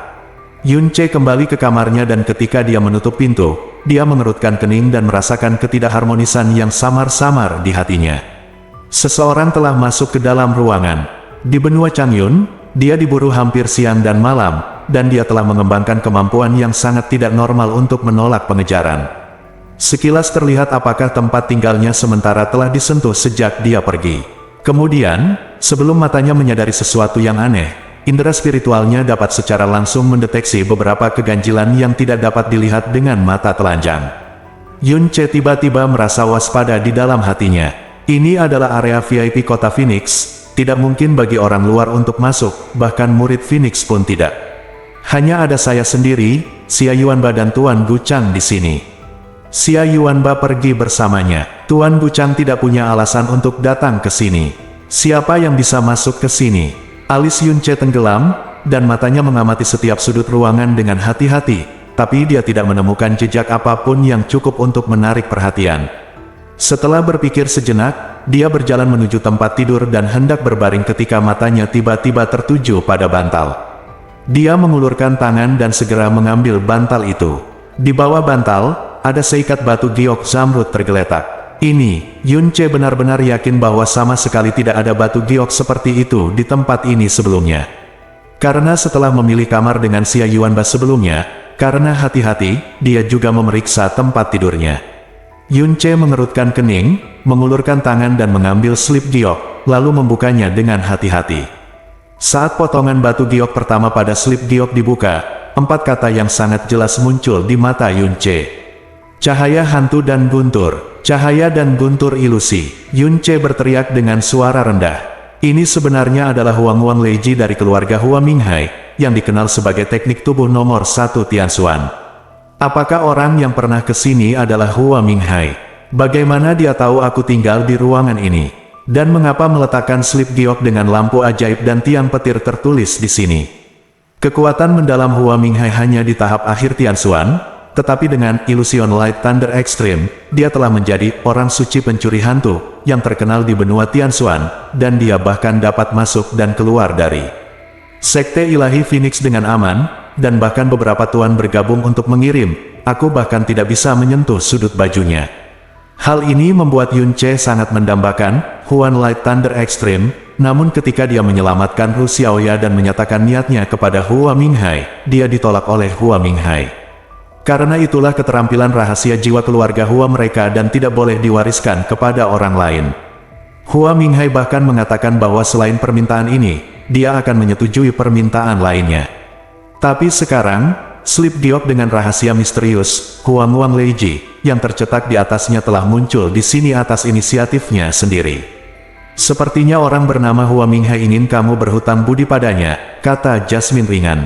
Yun Ce kembali ke kamarnya dan ketika dia menutup pintu, dia mengerutkan kening dan merasakan ketidakharmonisan yang samar-samar di hatinya. Seseorang telah masuk ke dalam ruangan. Di benua Changyun, dia diburu hampir siang dan malam, dan dia telah mengembangkan kemampuan yang sangat tidak normal untuk menolak pengejaran. Sekilas terlihat apakah tempat tinggalnya sementara telah disentuh sejak dia pergi. Kemudian, sebelum matanya menyadari sesuatu yang aneh, indera spiritualnya dapat secara langsung mendeteksi beberapa keganjilan yang tidak dapat dilihat dengan mata telanjang. Yun Ce tiba-tiba merasa waspada di dalam hatinya. Ini adalah area VIP kota Phoenix, tidak mungkin bagi orang luar untuk masuk, bahkan murid Phoenix pun tidak. Hanya ada saya sendiri, Xia Yuanba dan Tuan Gu Chang di sini. Xia Yuanba pergi bersamanya. Tuan Gu Chang tidak punya alasan untuk datang ke sini. Siapa yang bisa masuk ke sini? Alis Yun Ce tenggelam, dan matanya mengamati setiap sudut ruangan dengan hati-hati, tapi dia tidak menemukan jejak apapun yang cukup untuk menarik perhatian. Setelah berpikir sejenak, dia berjalan menuju tempat tidur dan hendak berbaring ketika matanya tiba-tiba tertuju pada bantal. Dia mengulurkan tangan dan segera mengambil bantal itu. Di bawah bantal, ada seikat batu giok zamrud tergeletak. Ini, Yun Ce benar-benar yakin bahwa sama sekali tidak ada batu giok seperti itu di tempat ini sebelumnya. Karena setelah memilih kamar dengan Xia Yuanba sebelumnya, karena hati-hati, dia juga memeriksa tempat tidurnya. Yun Ce mengerutkan kening, mengulurkan tangan dan mengambil slip giok, lalu membukanya dengan hati-hati. Saat potongan batu giok pertama pada slip giok dibuka, 4 kata yang sangat jelas muncul di mata Yun Ce. Cahaya hantu dan guntur, cahaya dan guntur ilusi. Yun Ce berteriak dengan suara rendah. Ini sebenarnya adalah Huang Wang Leiji dari keluarga Hua Minghai, yang dikenal sebagai teknik tubuh nomor 1 Tianxuan. Apakah orang yang pernah ke sini adalah Hua Minghai? Bagaimana dia tahu aku tinggal di ruangan ini? Dan mengapa meletakkan slip giok dengan lampu ajaib dan tiang petir tertulis di sini? Kekuatan mendalam Hua Minghai hanya di tahap akhir Tianxuan, tetapi dengan Illusion Light Thunder Extreme, dia telah menjadi orang suci pencuri hantu, yang terkenal di benua Tianxuan, dan dia bahkan dapat masuk dan keluar dari Sekte Ilahi Phoenix dengan aman, dan bahkan beberapa tuan bergabung untuk mengirim, aku bahkan tidak bisa menyentuh sudut bajunya. Hal ini membuat Yun Ce sangat mendambakan Huan Light Thunder Extreme, namun ketika dia menyelamatkan Hu Xiaoya dan menyatakan niatnya kepada Hua Minghai, dia ditolak oleh Hua Minghai. Karena itulah keterampilan rahasia jiwa keluarga Hua mereka dan tidak boleh diwariskan kepada orang lain. Hua Minghai bahkan mengatakan bahwa selain permintaan ini, dia akan menyetujui permintaan lainnya. Tapi sekarang, slip giok dengan rahasia misterius, Huang Wang Leiji, yang tercetak di atasnya telah muncul di sini atas inisiatifnya sendiri. Sepertinya orang bernama Hua Minghai ingin kamu berhutang budi padanya, kata Jasmine ringan.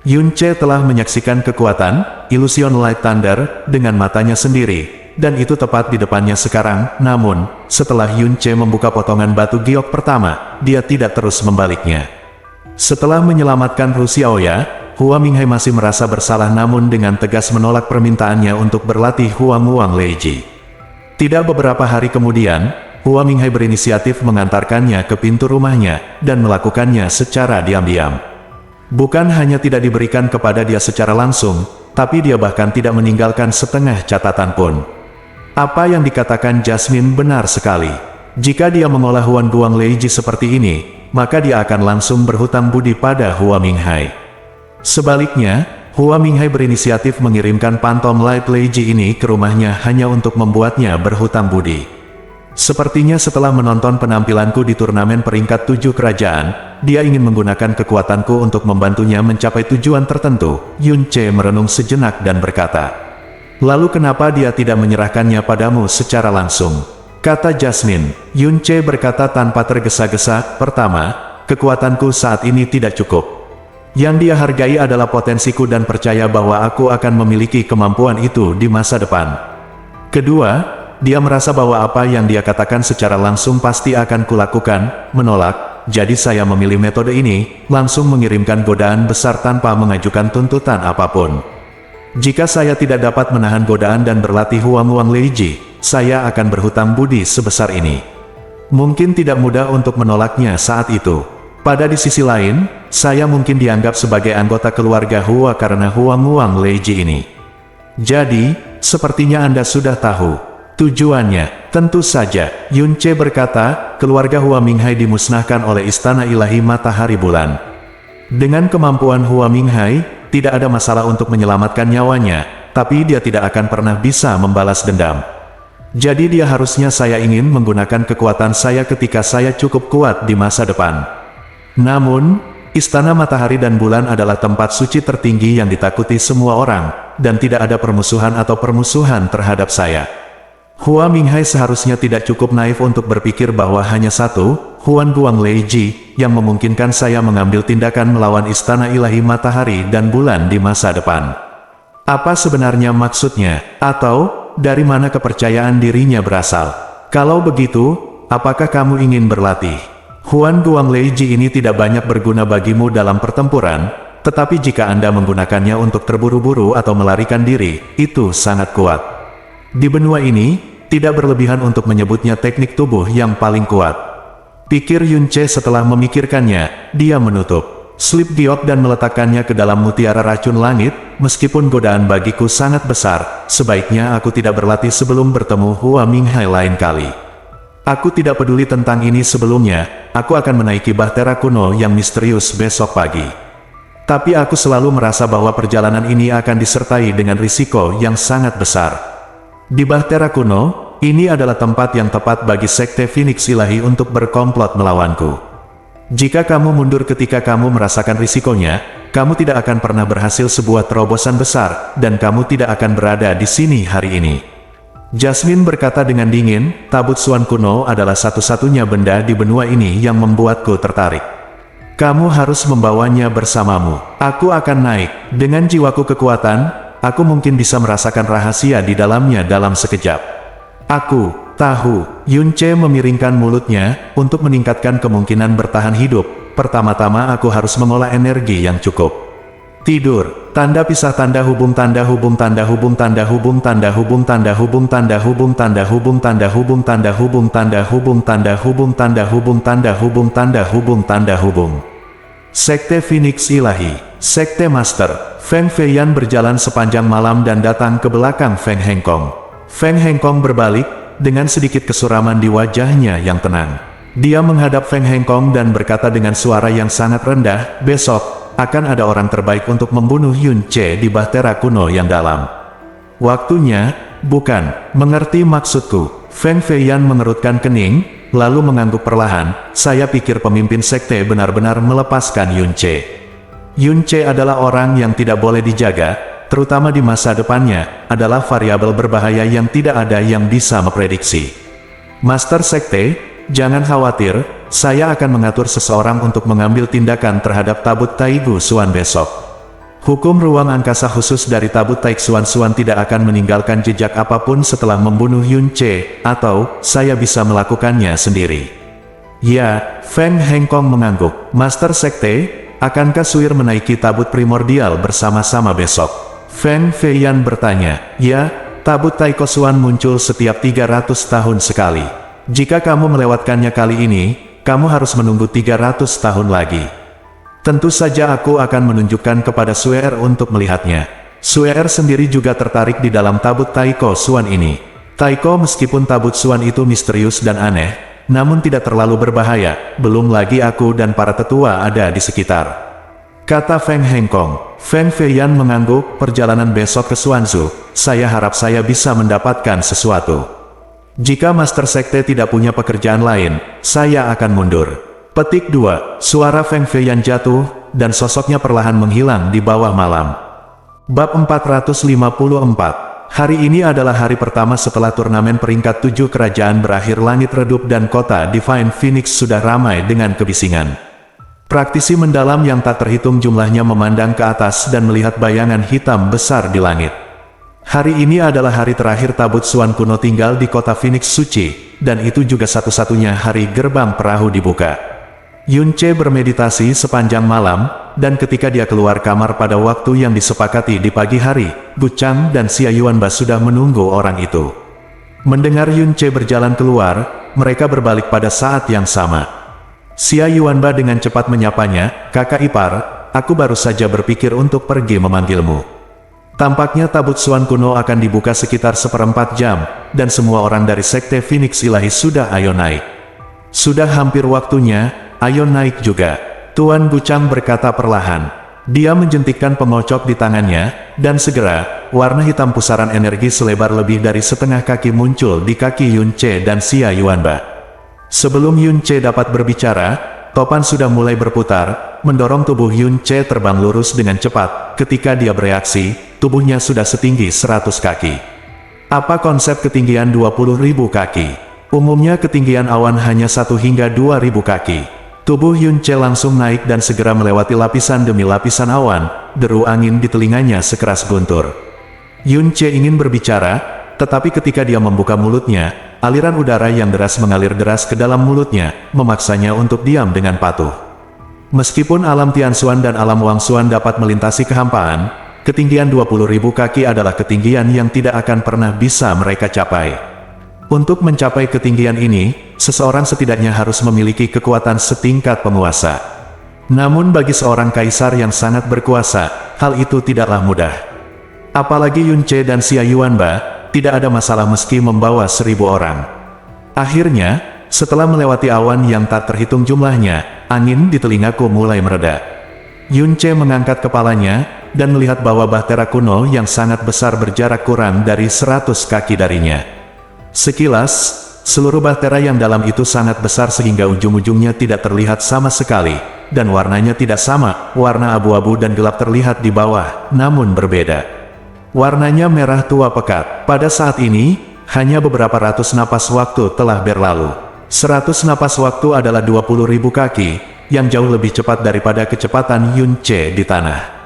Yun Ce telah menyaksikan kekuatan Illusion Light Thunder dengan matanya sendiri, dan itu tepat di depannya sekarang. Namun, setelah Yun Ce membuka potongan batu giok pertama, dia tidak terus membaliknya. Setelah menyelamatkan Hu Xiaoya, Hua Minghai masih merasa bersalah namun dengan tegas menolak permintaannya untuk berlatih Huang Wang Leiji. Tidak beberapa hari kemudian, Hua Minghai berinisiatif mengantarkannya ke pintu rumahnya, dan melakukannya secara diam-diam. Bukan hanya tidak diberikan kepada dia secara langsung, tapi dia bahkan tidak meninggalkan setengah catatan pun. Apa yang dikatakan Jasmine benar sekali. Jika dia mengolah Huan Guang Leiji seperti ini, maka dia akan langsung berhutang budi pada Hua Minghai. Sebaliknya, Hua Minghai berinisiatif mengirimkan Phantom Light Leiji ini ke rumahnya hanya untuk membuatnya berhutang budi. Sepertinya setelah menonton penampilanku di turnamen peringkat 7 kerajaan, dia ingin menggunakan kekuatanku untuk membantunya mencapai tujuan tertentu. Yun Ce merenung sejenak dan berkata, lalu kenapa dia tidak menyerahkannya padamu secara langsung? Kata Jasmine. Yun Ce berkata tanpa tergesa-gesa, pertama, kekuatanku saat ini tidak cukup. Yang dia hargai adalah potensiku dan percaya bahwa aku akan memiliki kemampuan itu di masa depan. Kedua, dia merasa bahwa apa yang dia katakan secara langsung pasti akan kulakukan, menolak, jadi saya memilih metode ini, langsung mengirimkan godaan besar tanpa mengajukan tuntutan apapun. Jika saya tidak dapat menahan godaan dan berlatih Huang Wang Leiji, saya akan berhutang budi sebesar ini. Mungkin tidak mudah untuk menolaknya saat itu. Pada di sisi lain, saya mungkin dianggap sebagai anggota keluarga Hua karena Huang Wang Leiji ini. Jadi, sepertinya Anda sudah tahu tujuannya. Tentu saja, Yun Ce berkata, keluarga Hua Minghai dimusnahkan oleh Istana Ilahi Matahari Bulan. Dengan kemampuan Hua Minghai, tidak ada masalah untuk menyelamatkan nyawanya, tapi dia tidak akan pernah bisa membalas dendam. Jadi dia harusnya saya ingin menggunakan kekuatan saya ketika saya cukup kuat di masa depan. Namun, Istana Matahari dan Bulan adalah tempat suci tertinggi yang ditakuti semua orang, dan tidak ada permusuhan atau permusuhan terhadap saya. Hua Minghai seharusnya tidak cukup naif untuk berpikir bahwa hanya satu, Huan Guang Leiji, yang memungkinkan saya mengambil tindakan melawan Istana Ilahi Matahari dan Bulan di masa depan. Apa sebenarnya maksudnya? Atau, dari mana kepercayaan dirinya berasal? Kalau begitu, apakah kamu ingin berlatih? Huan Guang Leiji ini tidak banyak berguna bagimu dalam pertempuran, tetapi jika Anda menggunakannya untuk terburu-buru atau melarikan diri, itu sangat kuat. Di benua ini, tidak berlebihan untuk menyebutnya teknik tubuh yang paling kuat. Pikir Yun Ce setelah memikirkannya, dia menutup slip giok dan meletakkannya ke dalam mutiara racun langit. Meskipun godaan bagiku sangat besar, sebaiknya aku tidak berlatih sebelum bertemu Hua Minghai lain kali. Aku tidak peduli tentang ini sebelumnya, aku akan menaiki bahtera kuno yang misterius besok pagi. Tapi aku selalu merasa bahwa perjalanan ini akan disertai dengan risiko yang sangat besar. Di bahtera kuno, ini adalah tempat yang tepat bagi Sekte Phoenix Ilahi untuk berkomplot melawanku. Jika kamu mundur ketika kamu merasakan risikonya, kamu tidak akan pernah berhasil sebuah terobosan besar, dan kamu tidak akan berada di sini hari ini. Jasmine berkata dengan dingin, tabut Suan kuno adalah satu-satunya benda di benua ini yang membuatku tertarik. Kamu harus membawanya bersamamu. Aku akan naik. Dengan jiwaku kekuatan, aku mungkin bisa merasakan rahasia di dalamnya dalam sekejap. Aku tahu. Yunce memiringkan mulutnya, untuk meningkatkan kemungkinan bertahan hidup. Pertama-tama aku harus mengolah energi yang cukup. Tidur. Tanda pisah tanda hubung tanda hubung tanda hubung tanda hubung tanda hubung tanda hubung tanda hubung tanda hubung tanda hubung tanda hubung tanda hubung tanda hubung tanda hubung tanda hubung tanda hubung tanda hubung. Sekte Phoenix Ilahi. Sekte Master Feng Feiyan berjalan sepanjang malam dan datang ke belakang Feng Hengkong. Feng Hengkong berbalik, dengan sedikit kesuraman di wajahnya yang tenang. Dia menghadap Feng Hengkong dan berkata dengan suara yang sangat rendah, besok akan ada orang terbaik untuk membunuh Yunce di bahtera kuno yang dalam. Waktunya, bukan, mengerti maksudku. Feng Feiyan mengerutkan kening, lalu mengangguk perlahan, saya pikir pemimpin sekte benar-benar melepaskan Yunce. Yunce adalah orang yang tidak boleh dijaga, terutama di masa depannya, adalah variabel berbahaya yang tidak ada yang bisa memprediksi. Master Sekte, jangan khawatir, saya akan mengatur seseorang untuk mengambil tindakan terhadap tabut Taigu Suan besok. Hukum ruang angkasa khusus dari tabut Taik Suan tidak akan meninggalkan jejak apapun setelah membunuh Yunce, atau saya bisa melakukannya sendiri. Ya, Feng Hengkong mengangguk. Master Sekte, akankah Suir menaiki tabut primordial bersama-sama besok? Feng Feiyan bertanya. Ya, tabut Taiko Suan muncul setiap 300 tahun sekali. Jika kamu melewatkannya kali ini, kamu harus menunggu 300 tahun lagi. Tentu saja aku akan menunjukkan kepada Suer untuk melihatnya. Suer sendiri juga tertarik di dalam tabut Taiko Suan ini. Taiko meskipun tabut Suan itu misterius dan aneh, namun tidak terlalu berbahaya, belum lagi aku dan para tetua ada di sekitar. Kata Feng Hengkong. Feng Feiyan mengangguk, perjalanan besok ke Suanzu, saya harap saya bisa mendapatkan sesuatu. Jika Master Sekte tidak punya pekerjaan lain, saya akan mundur. Petik 2. Suara Feng Feiyan jatuh, dan sosoknya perlahan menghilang di bawah malam. Bab 454. Hari ini adalah hari pertama setelah turnamen peringkat 7 kerajaan berakhir. Langit redup dan kota Divine Phoenix sudah ramai dengan kebisingan. Praktisi mendalam yang tak terhitung jumlahnya memandang ke atas dan melihat bayangan hitam besar di langit. Hari ini adalah hari terakhir tabut Suan kuno tinggal di kota Phoenix Suci, dan itu juga satu-satunya hari gerbang perahu dibuka. Yunce bermeditasi sepanjang malam, dan ketika dia keluar kamar pada waktu yang disepakati di pagi hari, Guchang dan Xia Yuanba sudah menunggu orang itu. Mendengar Yunce berjalan keluar, mereka berbalik pada saat yang sama. Xia Yuanba dengan cepat menyapanya, kakak ipar, aku baru saja berpikir untuk pergi memanggilmu. Tampaknya tabut Suan kuno akan dibuka sekitar 1/4 jam, dan semua orang dari Sekte Phoenix Ilahi sudah ayo naik. Sudah hampir waktunya, ayo naik juga. Tuan Guchang berkata perlahan. Dia menjentikkan pengocok di tangannya, dan segera, warna hitam pusaran energi selebar lebih dari setengah kaki muncul di kaki Yunce dan Xia Yuanba. Sebelum Yunce dapat berbicara, topan sudah mulai berputar, mendorong tubuh Yunce terbang lurus dengan cepat. Ketika dia bereaksi, tubuhnya sudah setinggi 100 kaki. Apa konsep ketinggian 20.000 kaki? Umumnya ketinggian awan hanya 1 hingga 2.000 kaki. Tubuh Yunce langsung naik dan segera melewati lapisan demi lapisan awan, deru angin di telinganya sekeras guntur. Yunce ingin berbicara, tetapi ketika dia membuka mulutnya, aliran udara yang deras mengalir deras ke dalam mulutnya, memaksanya untuk diam dengan patuh. Meskipun alam Tianxuan dan alam Wangxuan dapat melintasi kehampaan, ketinggian 20.000 kaki adalah ketinggian yang tidak akan pernah bisa mereka capai. Untuk mencapai ketinggian ini, seseorang setidaknya harus memiliki kekuatan setingkat penguasa. Namun bagi seorang kaisar yang sangat berkuasa, hal itu tidaklah mudah. Apalagi Yun Ce dan Xia Yuanba, tidak ada masalah meski membawa 1000 orang. Akhirnya, setelah melewati awan yang tak terhitung jumlahnya, angin di telingaku mulai mereda. Yun Ce mengangkat kepalanya, dan melihat bahwa bahtera kuno yang sangat besar berjarak kurang dari 100 kaki darinya. Sekilas, seluruh bahtera yang dalam itu sangat besar sehingga ujung-ujungnya tidak terlihat sama sekali, dan warnanya tidak sama, warna abu-abu dan gelap terlihat di bawah, namun berbeda. Warnanya merah tua pekat. Pada saat ini, hanya beberapa ratus napas waktu telah berlalu. 100 napas waktu adalah 20.000 kaki, yang jauh lebih cepat daripada kecepatan Yun Ce di tanah.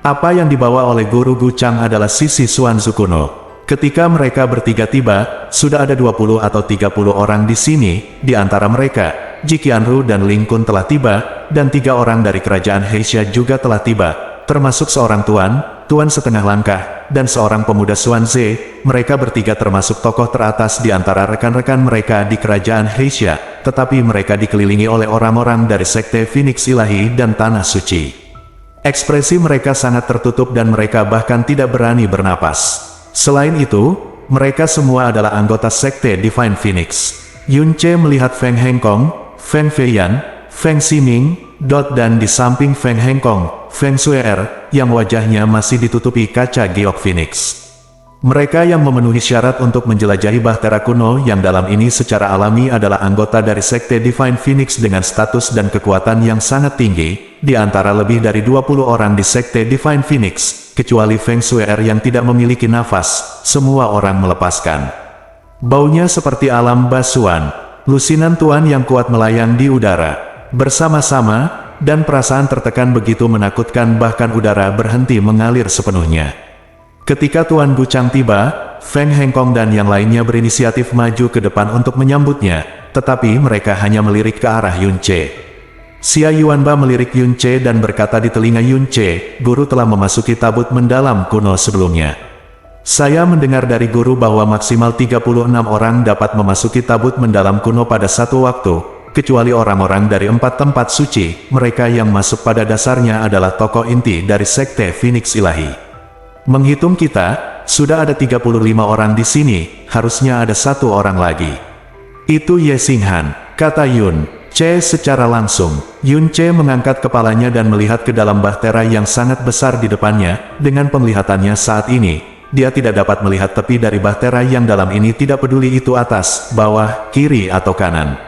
Apa yang dibawa oleh Guru Guchang adalah sisi Xuanzu kuno. Ketika mereka bertiga tiba, sudah ada 20 atau 30 orang di sini, di antara mereka, Ji Qianru dan Ling Kun telah tiba, dan 3 orang dari kerajaan Heisha juga telah tiba, termasuk seorang tuan setengah langkah, dan seorang pemuda Xuanze. Mereka bertiga termasuk tokoh teratas di antara rekan-rekan mereka di kerajaan Heisha, tetapi mereka dikelilingi oleh orang-orang dari Sekte Phoenix Ilahi dan Tanah Suci. Ekspresi mereka sangat tertutup dan mereka bahkan tidak berani bernapas. Selain itu, mereka semua adalah anggota Sekte Divine Phoenix. Yun Ce melihat Feng Hengkong, Feng Feiyan, Feng Ximing, dan di samping Feng Hengkong, Feng Suer, yang wajahnya masih ditutupi kaca giok Phoenix. Mereka yang memenuhi syarat untuk menjelajahi bahtera kuno yang dalam ini secara alami adalah anggota dari Sekte Divine Phoenix dengan status dan kekuatan yang sangat tinggi, di antara lebih dari 20 orang di Sekte Divine Phoenix, kecuali Feng Suer yang tidak memiliki nafas, semua orang melepaskan. Baunya seperti alam basuhan, lusinan tuan yang kuat melayang di udara, bersama-sama, dan perasaan tertekan begitu menakutkan bahkan udara berhenti mengalir sepenuhnya. Ketika Tuan Guchang tiba, Feng Hengkong dan yang lainnya berinisiatif maju ke depan untuk menyambutnya, tetapi mereka hanya melirik ke arah Yun Ce. Xia Yuanba melirik Yun Ce dan berkata di telinga Yun Ce, guru telah memasuki tabut mendalam kuno sebelumnya. Saya mendengar dari guru bahwa maksimal 36 orang dapat memasuki tabut mendalam kuno pada satu waktu, kecuali orang-orang dari 4 tempat suci. Mereka yang masuk pada dasarnya adalah tokoh inti dari Sekte Phoenix Ilahi. Menghitung kita, sudah ada 35 orang di sini, harusnya ada 1 orang lagi. Itu Ye Xinghan, kata Yun Ce secara langsung. Yun Ce mengangkat kepalanya dan melihat ke dalam bahtera yang sangat besar di depannya. Dengan penglihatannya saat ini, dia tidak dapat melihat tepi dari bahtera yang dalam ini, tidak peduli itu atas, bawah, kiri atau kanan.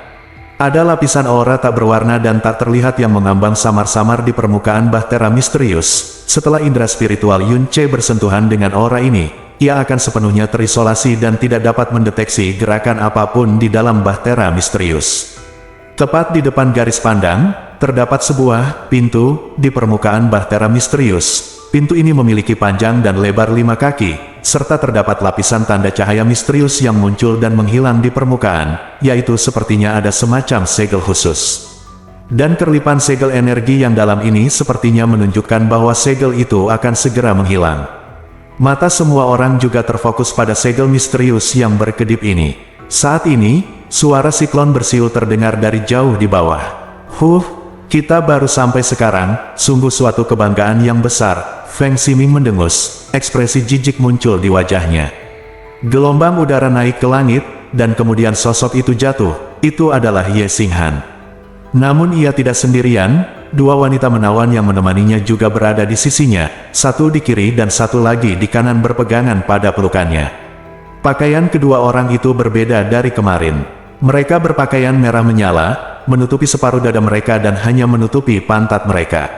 Ada lapisan aura tak berwarna dan tak terlihat yang mengambang samar-samar di permukaan bahtera misterius. Setelah indera spiritual Yun Ce bersentuhan dengan aura ini, ia akan sepenuhnya terisolasi dan tidak dapat mendeteksi gerakan apapun di dalam bahtera misterius. Tepat di depan garis pandang, terdapat sebuah pintu di permukaan bahtera misterius. Pintu ini memiliki panjang dan lebar 5 kaki, serta terdapat lapisan tanda cahaya misterius yang muncul dan menghilang di permukaan, yaitu sepertinya ada semacam segel khusus. Dan kerlipan segel energi yang dalam ini sepertinya menunjukkan bahwa segel itu akan segera menghilang. Mata semua orang juga terfokus pada segel misterius yang berkedip ini. Saat ini, suara siklon bersiul terdengar dari jauh di bawah. Kita baru sampai sekarang, sungguh suatu kebanggaan yang besar. Feng Ximing mendengus, ekspresi jijik muncul di wajahnya. Gelombang udara naik ke langit, dan kemudian sosok itu jatuh. Itu adalah Ye Xinghan. Namun ia tidak sendirian, 2 wanita menawan yang menemaninya juga berada di sisinya, satu di kiri dan satu lagi di kanan berpegangan pada pelukannya. Pakaian kedua orang itu berbeda dari kemarin. Mereka berpakaian merah menyala, menutupi separuh dada mereka dan hanya menutupi pantat mereka.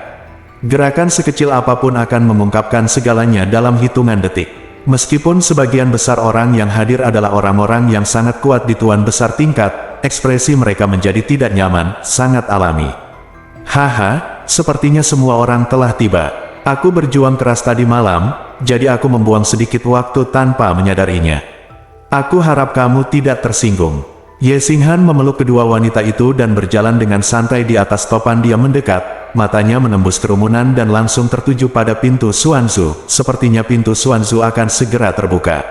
Gerakan sekecil apapun akan mengungkapkan segalanya dalam hitungan detik. Meskipun sebagian besar orang yang hadir adalah orang-orang yang sangat kuat di tuan besar tingkat, ekspresi mereka menjadi tidak nyaman, sangat alami. Haha, sepertinya semua orang telah tiba. Aku berjuang keras tadi malam, jadi aku membuang sedikit waktu tanpa menyadarinya. Aku harap kamu tidak tersinggung. Ye Xinghan memeluk kedua wanita itu dan berjalan dengan santai di atas topan. Dia mendekat, matanya menembus kerumunan dan langsung tertuju pada pintu Xuanzu. Sepertinya pintu Xuanzu akan segera terbuka.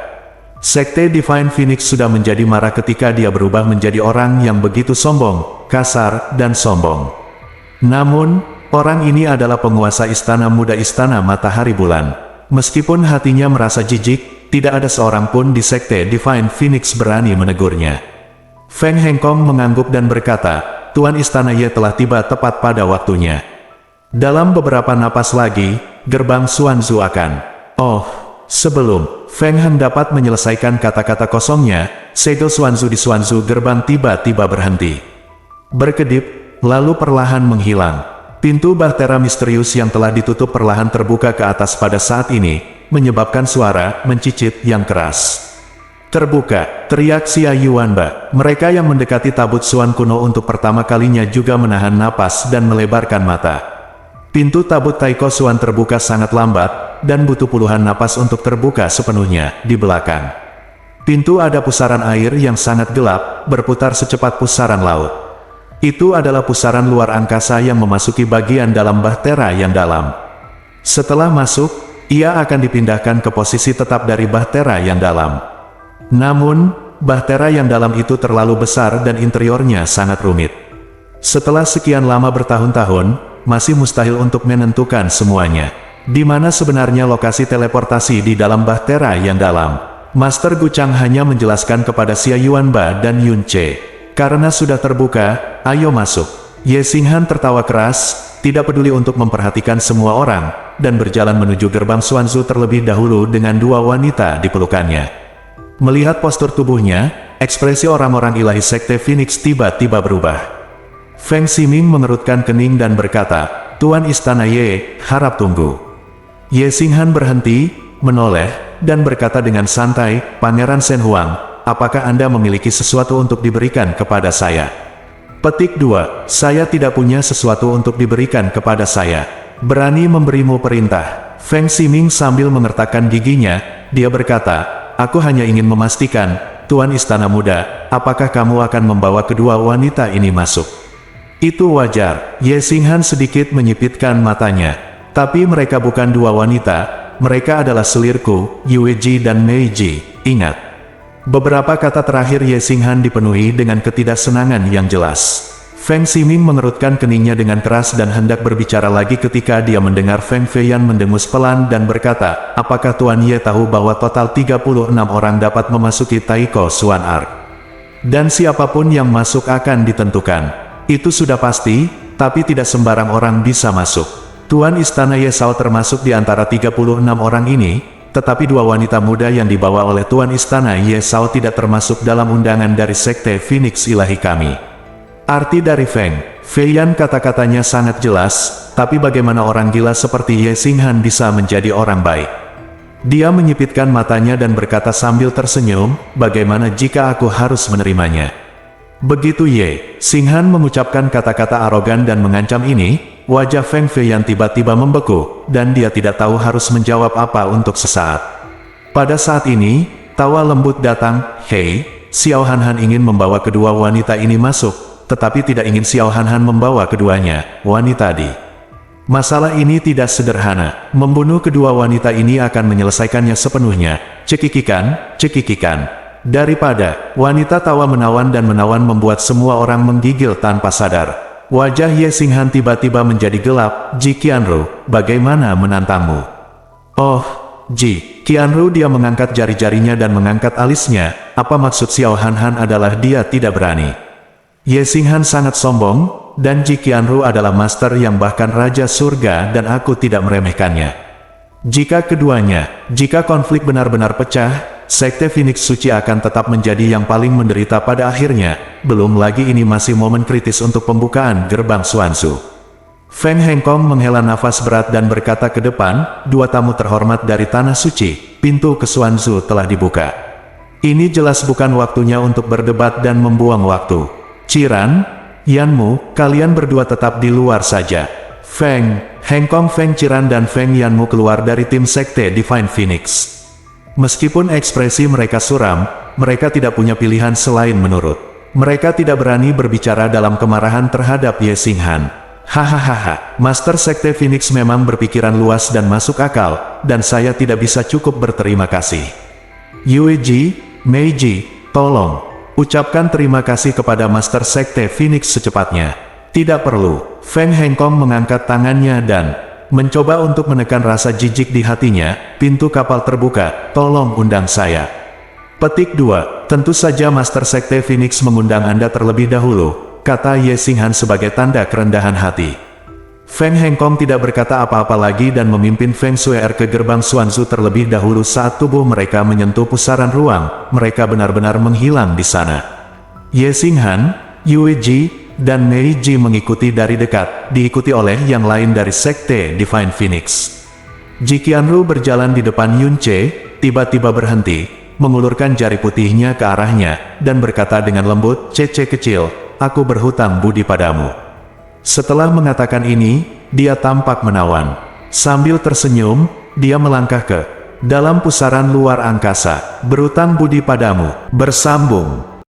Sekte Divine Phoenix sudah menjadi marah ketika dia berubah menjadi orang yang begitu sombong, kasar, dan sombong. Namun, Orang ini adalah penguasa istana muda istana matahari bulan. Meskipun hatinya merasa jijik, tidak ada seorang pun di sekte Divine Phoenix berani menegurnya. Feng Hengkong mengangguk dan berkata, Tuan Istana Ye telah tiba tepat pada waktunya. Dalam beberapa napas lagi, gerbang Xuanzu akan. Oh, sebelum Feng Heng dapat menyelesaikan kata-kata kosongnya, segel Xuanzu di Xuanzu gerbang tiba-tiba berhenti. Berkedip, lalu perlahan menghilang. Pintu bahtera misterius yang telah ditutup perlahan terbuka ke atas pada saat ini, menyebabkan suara mencicit yang keras. Terbuka, teriak Xia Yuanba. Mereka yang mendekati tabut Xuan kuno untuk pertama kalinya juga menahan napas dan melebarkan mata. Pintu tabut Taiko Xuan terbuka sangat lambat, dan butuh puluhan napas untuk terbuka sepenuhnya di belakang. Pintu ada pusaran air yang sangat gelap, berputar secepat pusaran laut. Itu adalah pusaran luar angkasa yang memasuki bagian dalam bahtera yang dalam. Setelah masuk, ia akan dipindahkan ke posisi tetap dari bahtera yang dalam. Namun, bahtera yang dalam itu terlalu besar dan interiornya sangat rumit. Setelah sekian lama bertahun-tahun, masih mustahil untuk menentukan semuanya. Di mana sebenarnya lokasi teleportasi di dalam bahtera yang dalam? Master Guchang hanya menjelaskan kepada Xia Yuanba dan Yun Che. Karena sudah terbuka, ayo masuk. Ye Xinghan tertawa keras, tidak peduli untuk memperhatikan semua orang, dan berjalan menuju gerbang Xuanzu terlebih dahulu dengan dua wanita di pelukannya. Melihat postur tubuhnya, ekspresi orang-orang ilahi sekte Phoenix tiba-tiba berubah. Feng Ximing mengerutkan kening dan berkata, Tuan Istana Ye, harap tunggu. Ye Xinghan berhenti, menoleh, dan berkata dengan santai, Pangeran Shen Huang, apakah Anda memiliki sesuatu untuk diberikan kepada saya? Petik 2. Saya tidak punya sesuatu untuk diberikan kepada saya. Berani memberimu perintah. Feng Ximing sambil mengertakkan giginya, dia berkata, aku hanya ingin memastikan, Tuan Istana Muda, apakah kamu akan membawa kedua wanita ini masuk? Itu wajar. Ye Xinghan sedikit menyipitkan matanya. Tapi mereka bukan dua wanita, mereka adalah selirku, Yue Ji dan Mei Ji, ingat. Beberapa kata terakhir Ye Xinghan dipenuhi dengan ketidaksenangan yang jelas. Feng Ximing mengerutkan keningnya dengan keras dan hendak berbicara lagi ketika dia mendengar Feng Feiyan mendengus pelan dan berkata, apakah Tuan Ye tahu bahwa total 36 orang dapat memasuki Taiko Xuan Arc? Dan siapapun yang masuk akan ditentukan. Itu sudah pasti, tapi tidak sembarang orang bisa masuk. Tuan Istana Ye Sao termasuk di antara 36 orang ini, tetapi dua wanita muda yang dibawa oleh Tuan Istana Ye Sao tidak termasuk dalam undangan dari sekte Phoenix ilahi kami. Arti dari Feng Feiyan kata-katanya sangat jelas, tapi bagaimana orang gila seperti Ye Xinghan bisa menjadi orang baik? Dia menyipitkan matanya dan berkata sambil tersenyum, bagaimana jika aku harus menerimanya? Begitu Ye Xinghan mengucapkan kata-kata arogan dan mengancam ini, wajah Feng Feiyan tiba-tiba membeku, dan dia tidak tahu harus menjawab apa untuk sesaat. Pada saat ini, tawa lembut datang, hei, Xiao Hanhan ingin membawa kedua wanita ini masuk, tetapi tidak ingin Xiao Hanhan membawa keduanya, wanita di. Masalah ini tidak sederhana, membunuh kedua wanita ini akan menyelesaikannya sepenuhnya, cekikikan, cekikikan. Daripada, wanita tawa menawan dan menawan membuat semua orang menggigil tanpa sadar. Wajah Ye Xinghan tiba-tiba menjadi gelap. Ji Qianru, bagaimana menantangmu? Oh, Ji Qianru, dia mengangkat jari-jarinya dan mengangkat alisnya. Apa maksud Xiao Hanhan adalah dia tidak berani? Ye Xinghan sangat sombong, dan Ji Qianru adalah master yang bahkan Raja Surga dan aku tidak meremehkannya. Jika konflik benar-benar pecah, Sekte Phoenix Suci akan tetap menjadi yang paling menderita pada akhirnya, belum lagi ini masih momen kritis untuk pembukaan gerbang Xuanzu. Feng Hengkong menghela nafas berat dan berkata ke depan, dua tamu terhormat dari Tanah Suci, pintu ke Xuanzu telah dibuka. Ini jelas bukan waktunya untuk berdebat dan membuang waktu. Ciran, Yanmu, kalian berdua tetap di luar saja. Feng Hengkong, Feng Ciran dan Feng Yanmu keluar dari tim Sekte Divine Phoenix. Meskipun ekspresi mereka suram, mereka tidak punya pilihan selain menurut. Mereka tidak berani berbicara dalam kemarahan terhadap Ye Xinghan. Hahaha, Master Sekte Phoenix memang berpikiran luas dan masuk akal, dan saya tidak bisa cukup berterima kasih. Yue Ji, Mei Ji, tolong, ucapkan terima kasih kepada Master Sekte Phoenix secepatnya. Tidak perlu. Feng Hengkong mengangkat tangannya dan mencoba untuk menekan rasa jijik di hatinya. Pintu kapal terbuka, tolong undang saya. Petik 2. Tentu saja Master Sekte Phoenix mengundang Anda terlebih dahulu, kata Ye Xinghan sebagai tanda kerendahan hati. Feng Hengkong tidak berkata apa-apa lagi dan memimpin Feng Shuer ke gerbang Xuanzu terlebih dahulu. Saat tubuh mereka menyentuh pusaran ruang, mereka benar-benar menghilang di sana. Ye Xinghan, Yue Ji, dan Mei Ji mengikuti dari dekat, diikuti oleh yang lain dari Sekte Divine Phoenix. Ji Qianru berjalan di depan Yun Che, tiba-tiba berhenti, mengulurkan jari putihnya ke arahnya, dan berkata dengan lembut, "Cece kecil, aku berhutang budi padamu." Setelah mengatakan ini, dia tampak menawan. Sambil tersenyum, dia melangkah ke dalam pusaran luar angkasa. Berhutang budi padamu, bersambung.